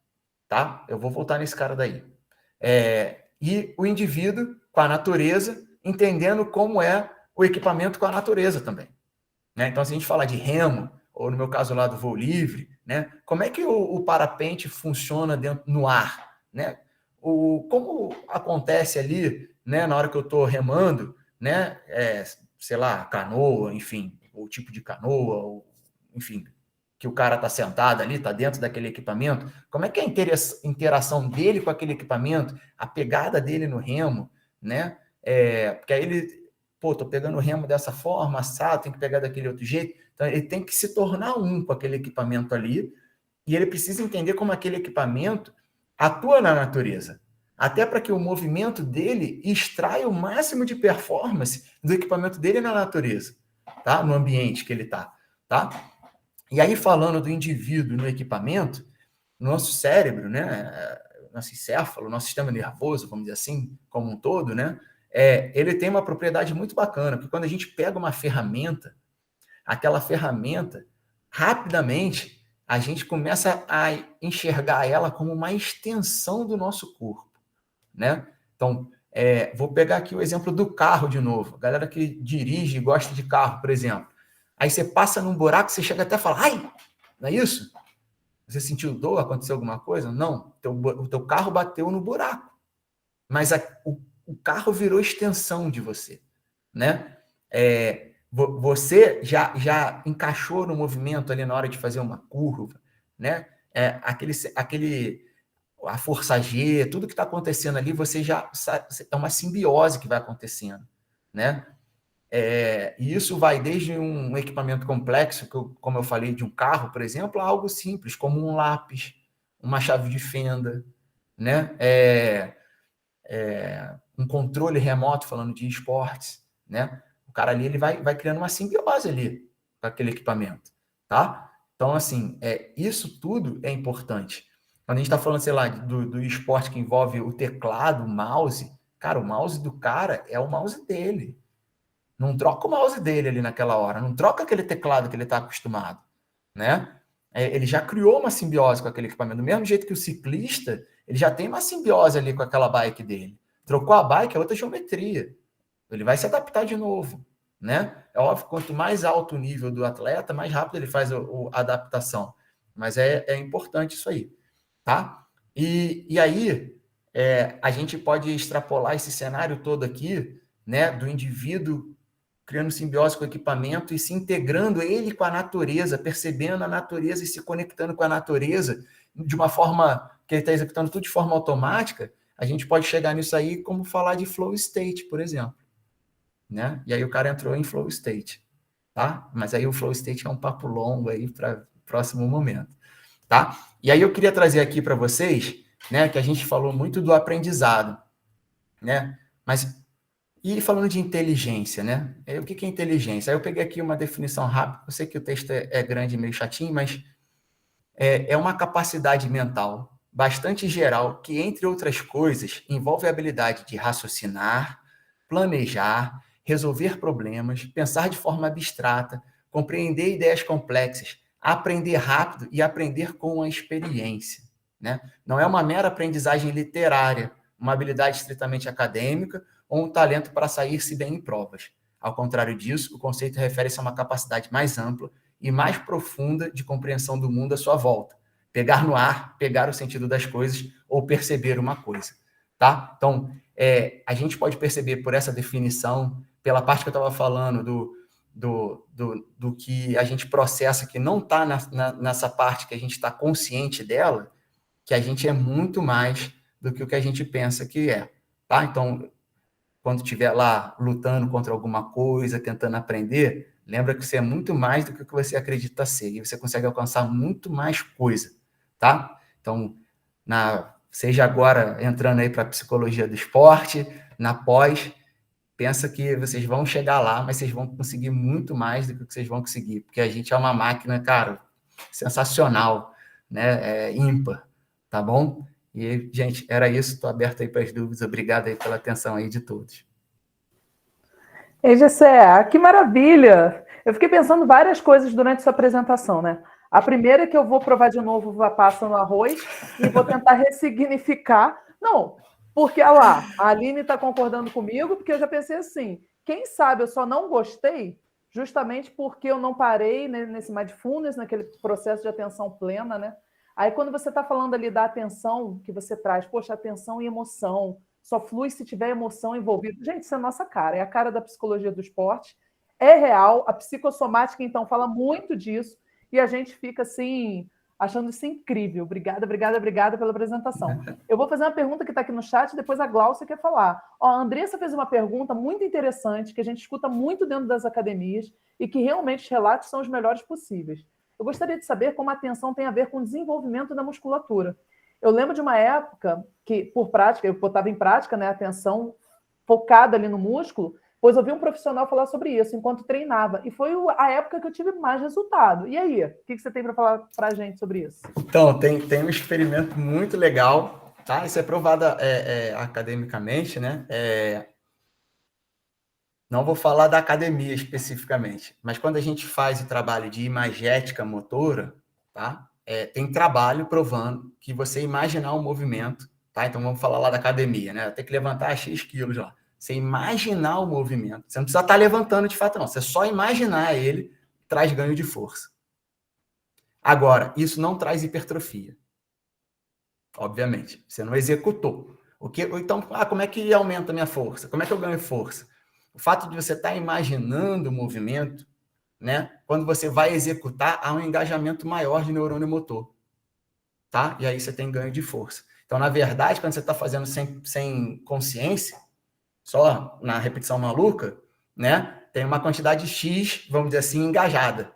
tá? Eu vou voltar nesse cara daí. E o indivíduo com a natureza, entendendo como é o equipamento com a natureza também, né? Então, se a gente falar de remo, ou no meu caso lá do voo livre, né? Como é que o parapente funciona no ar, né? Como acontece ali, né? Na hora que eu estou remando, né? Sei lá, canoa, enfim, o tipo de canoa, ou, enfim, que o cara está sentado ali, está dentro daquele equipamento, como é que é a interação dele com aquele equipamento, a pegada dele no remo, né? Porque aí ele, tô pegando o remo dessa forma, assado, tem que pegar daquele outro jeito. Então, ele tem que se tornar um com aquele equipamento ali, e ele precisa entender como aquele equipamento atua na natureza, até para que o movimento dele extraia o máximo de performance do equipamento dele na natureza, tá? No ambiente que ele está, tá? E aí, falando do indivíduo no equipamento, nosso cérebro, né, nosso encéfalo, nosso sistema nervoso, vamos dizer assim, como um todo, né, ele tem uma propriedade muito bacana, porque quando a gente pega uma ferramenta, aquela ferramenta, rapidamente, a gente começa a enxergar ela como uma extensão do nosso corpo, né? Então, vou pegar aqui o exemplo do carro de novo. A galera que dirige e gosta de carro, por exemplo. Aí você passa num buraco, você chega até a falar, ai, não é isso? Você sentiu dor? Aconteceu alguma coisa? Não. O teu carro bateu no buraco. Mas o carro virou extensão de você, né? Você já encaixou no movimento ali na hora de fazer uma curva, né? A força G, tudo que está acontecendo ali, você já sabe, é uma simbiose que vai acontecendo, né? E isso vai desde um equipamento complexo, como eu falei, de um carro, por exemplo, a algo simples, como um lápis, uma chave de fenda, né? Um controle remoto, falando de esportes, né? O cara ali ele vai criando uma simbiose ali com aquele equipamento, tá? Então, assim, isso tudo é importante. Quando a gente está falando, sei lá, do esporte que envolve o teclado, o mouse, cara, o mouse do cara é o mouse dele. Não troca o mouse dele ali naquela hora, não troca aquele teclado que ele está acostumado, né? Ele já criou uma simbiose com aquele equipamento. Do mesmo jeito que o ciclista, ele já tem uma simbiose ali com aquela bike dele. Trocou a bike, é outra geometria. Ele vai se adaptar de novo, né? É óbvio, quanto mais alto o nível do atleta, mais rápido ele faz a adaptação. Mas é importante isso aí, tá? E aí, a gente pode extrapolar esse cenário todo aqui, né? Do indivíduo criando simbiose com o equipamento e se integrando ele com a natureza, percebendo a natureza e se conectando com a natureza de uma forma que ele está executando tudo de forma automática. A gente pode chegar nisso aí como falar de flow state, por exemplo, né? E aí o cara entrou em flow state, tá? Mas aí o flow state é um papo longo aí para o próximo momento, tá? E aí eu queria trazer aqui para vocês, né, que a gente falou muito do aprendizado, né? Mas, e falando de inteligência, né? O que é inteligência? Aí eu peguei aqui uma definição rápida, eu sei que o texto é grande e meio chatinho, mas é uma capacidade mental bastante geral que, entre outras coisas, envolve a habilidade de raciocinar, planejar, resolver problemas, pensar de forma abstrata, compreender ideias complexas, aprender rápido e aprender com a experiência, né? Não é uma mera aprendizagem literária, uma habilidade estritamente acadêmica ou um talento para sair-se bem em provas. Ao contrário disso, o conceito refere-se a uma capacidade mais ampla e mais profunda de compreensão do mundo à sua volta. Pegar no ar, pegar o sentido das coisas ou perceber uma coisa, tá? Então, a gente pode perceber por essa definição, pela parte que eu estava falando do que a gente processa, que não está nessa parte que a gente está consciente dela, que a gente é muito mais do que o que a gente pensa que é, tá? Então, quando estiver lá lutando contra alguma coisa, tentando aprender, lembra que você é muito mais do que o que você acredita ser, e você consegue alcançar muito mais coisa, tá? Então, seja agora entrando aí para a psicologia do esporte, na pós, pensa que vocês vão chegar lá, mas vocês vão conseguir muito mais do que vocês vão conseguir, porque a gente é uma máquina, cara, sensacional, né? Ímpar, tá bom? E, gente, era isso. Estou aberto aí para as dúvidas. Obrigado aí pela atenção aí de todos. Ei, Gessé, que maravilha! Eu fiquei pensando várias coisas durante sua apresentação, né? A primeira é que eu vou provar de novo uva passa no arroz e vou tentar ressignificar. Não, porque, olha lá, a Aline está concordando comigo, porque eu já pensei assim, quem sabe eu só não gostei justamente porque eu não parei nesse mindfulness, naquele processo de atenção plena, né? Aí, quando você está falando ali da atenção que você traz, poxa, atenção e emoção, só flui se tiver emoção envolvida. Gente, isso é a nossa cara, é a cara da psicologia do esporte, é real, a psicossomática, então, fala muito disso, e a gente fica, assim, achando isso incrível. Obrigada, obrigada, obrigada pela apresentação. Eu vou fazer uma pergunta que está aqui no chat, depois a Glaucia quer falar. Ó, a Andressa fez uma pergunta muito interessante, que a gente escuta muito dentro das academias, e que realmente os relatos são os melhores possíveis. Eu gostaria de saber como a atenção tem a ver com o desenvolvimento da musculatura. Eu lembro de uma época que, por prática, eu botava em prática, né, a atenção focada ali no músculo, pois eu vi um profissional falar sobre isso enquanto treinava. E foi a época que eu tive mais resultado. E aí, o que você tem para falar para a gente sobre isso? Então, tem um experimento muito legal, tá? Isso é provado academicamente, né? Não vou falar da academia especificamente, mas quando a gente faz o trabalho de imagética motora, tá? Tem trabalho provando que você imaginar um movimento, tá? Então vamos falar lá da academia, né? Tem que levantar X quilos lá. Você imaginar o movimento, você não precisa estar levantando de fato, não. Você só imaginar ele traz ganho de força. Agora, isso não traz hipertrofia. Obviamente, você não executou. Então, como é que aumenta a minha força? Como é que eu ganho força? O fato de você estar imaginando o movimento, né? Quando você vai executar, há um engajamento maior de neurônio motor, tá? E aí você tem ganho de força. Então, na verdade, quando você está fazendo sem consciência, só na repetição maluca, né? Tem uma quantidade X, vamos dizer assim, engajada,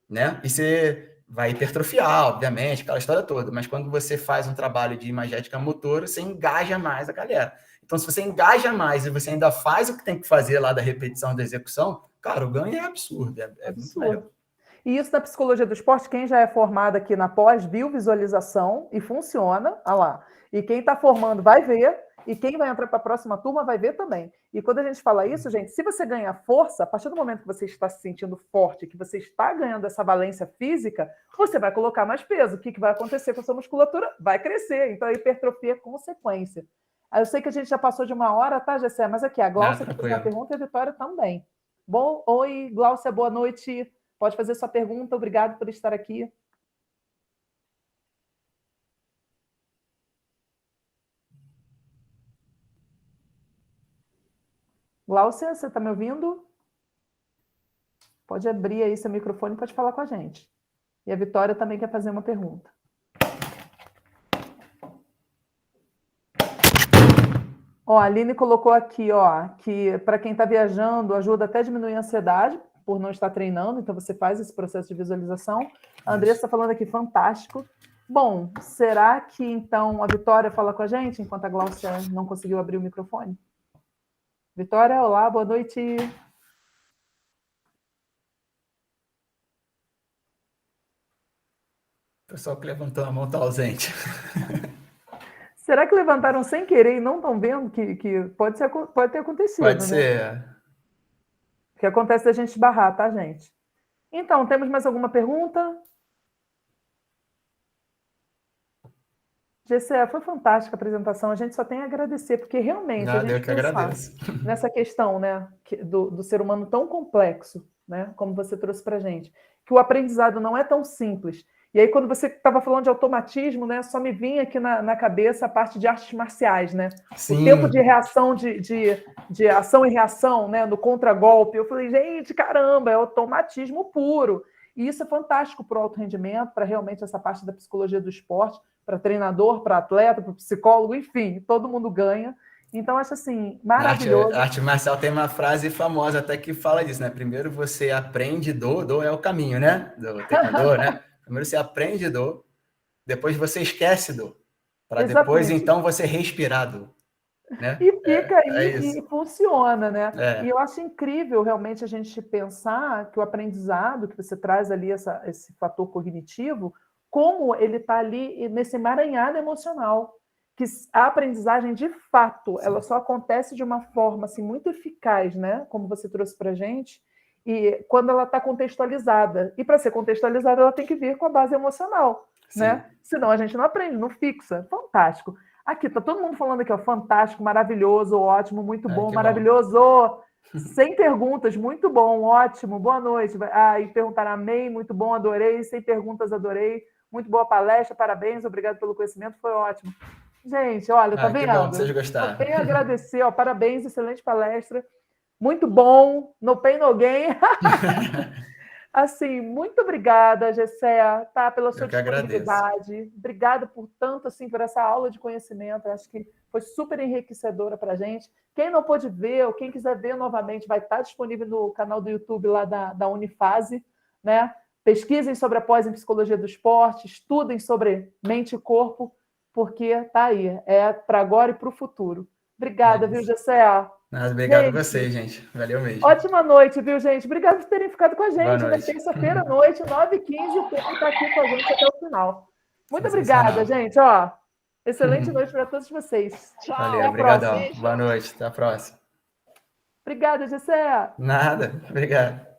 né? E você vai hipertrofiar, obviamente, aquela história toda, mas quando você faz um trabalho de imagética motora, você engaja mais a galera. Então, se você engaja mais e você ainda faz o que tem que fazer lá da repetição e da execução, cara, o ganho é absurdo, é muito melhor. E isso na psicologia do esporte, quem já é formado aqui na pós, viu visualização e funciona, olha lá. E quem está formando vai ver, e quem vai entrar para a próxima turma vai ver também. E quando a gente fala isso, gente, se você ganha força, a partir do momento que você está se sentindo forte, que você está ganhando essa valência física, você vai colocar mais peso. O que vai acontecer com a sua musculatura? Vai crescer. Então, a hipertrofia é consequência. Aí eu sei que a gente já passou de 1 hora, tá, Gessé? Mas aqui, a Glaucia fez uma pergunta e a Vitória também. Bom, oi, Glaucia, boa noite. Pode fazer sua pergunta. Obrigado por estar aqui. Glaucia, você está me ouvindo? Pode abrir aí seu microfone e pode falar com a gente. E a Vitória também quer fazer uma pergunta. Ó, a Aline colocou aqui, ó, que para quem está viajando ajuda até a diminuir a ansiedade por não estar treinando, então você faz esse processo de visualização. A Andressa está falando aqui, fantástico. Bom, será que então a Vitória fala com a gente enquanto a Gláucia não conseguiu abrir o microfone? Vitória, olá, boa noite. O pessoal que levantou a mão está ausente. Será que levantaram sem querer e não estão vendo que pode ter acontecido, Pode né? ser. O que acontece da gente barrar, tá, gente? Então, temos mais alguma pergunta? Gessé, foi fantástica a apresentação. A gente só tem a agradecer, porque realmente a Nada, eu gente que agradeço. nessa questão, né, do ser humano tão complexo, né, como você trouxe para a gente, que o aprendizado não é tão simples. E aí, quando você estava falando de automatismo, né, só me vinha aqui na cabeça a parte de artes marciais, né? Sim. O tempo de reação, de ação e reação, né, no contragolpe. Eu falei, gente, caramba, é automatismo puro. E isso é fantástico para o alto rendimento, para realmente essa parte da psicologia do esporte, para treinador, para atleta, para psicólogo, enfim, todo mundo ganha. Então, acho assim, maravilhoso. A arte marcial tem uma frase famosa até que fala disso, né? Primeiro você aprende do é o caminho, né? Do taekwondo, né? Primeiro você aprende depois você esquece para depois, então, você respirar né? E fica aí e funciona, né? E eu acho incrível realmente a gente pensar que o aprendizado, que você traz ali esse fator cognitivo, como ele está ali nesse emaranhado emocional, que a aprendizagem, de fato, ela só acontece de uma forma assim, muito eficaz, né? Como você trouxe para a gente, e quando ela está contextualizada. E para ser contextualizada, ela tem que vir com a base emocional, né? Senão a gente não aprende, não fixa. Fantástico. Aqui, tá todo mundo falando aqui, ó, fantástico, maravilhoso, ótimo, muito bom, maravilhoso. Bom. Sem perguntas, muito bom, ótimo, boa noite. E perguntaram, amei, muito bom, adorei, sem perguntas, adorei. Muito boa palestra, parabéns, obrigado pelo conhecimento, foi ótimo. Gente, olha, tá vendo? Que bom que vocês gostaram. Só tenho a agradecer, ó, parabéns, excelente palestra. Muito bom, no pain, no gain. Assim, muito obrigada, Gessé, tá, pela sua disponibilidade. Obrigada por tanto, assim, por essa aula de conhecimento. Acho que foi super enriquecedora para a gente. Quem não pôde ver, ou quem quiser ver novamente, vai estar disponível no canal do YouTube lá da Unifase, né? Pesquisem sobre a pós em psicologia do esporte, estudem sobre mente e corpo, porque tá aí, é para agora e para o futuro. Obrigada, viu, Gessé? Obrigado a vocês, gente. Valeu mesmo. Ótima noite, viu, gente? Obrigada por terem ficado com a gente. Na terça-feira à noite, 9h15, o tempo está aqui com a gente até o final. Muito obrigada, gente. Ó, excelente noite para todos vocês. Tchau. Valeu, obrigadão. Boa noite. Até a próxima. Obrigada, Gessé. Nada. Obrigado.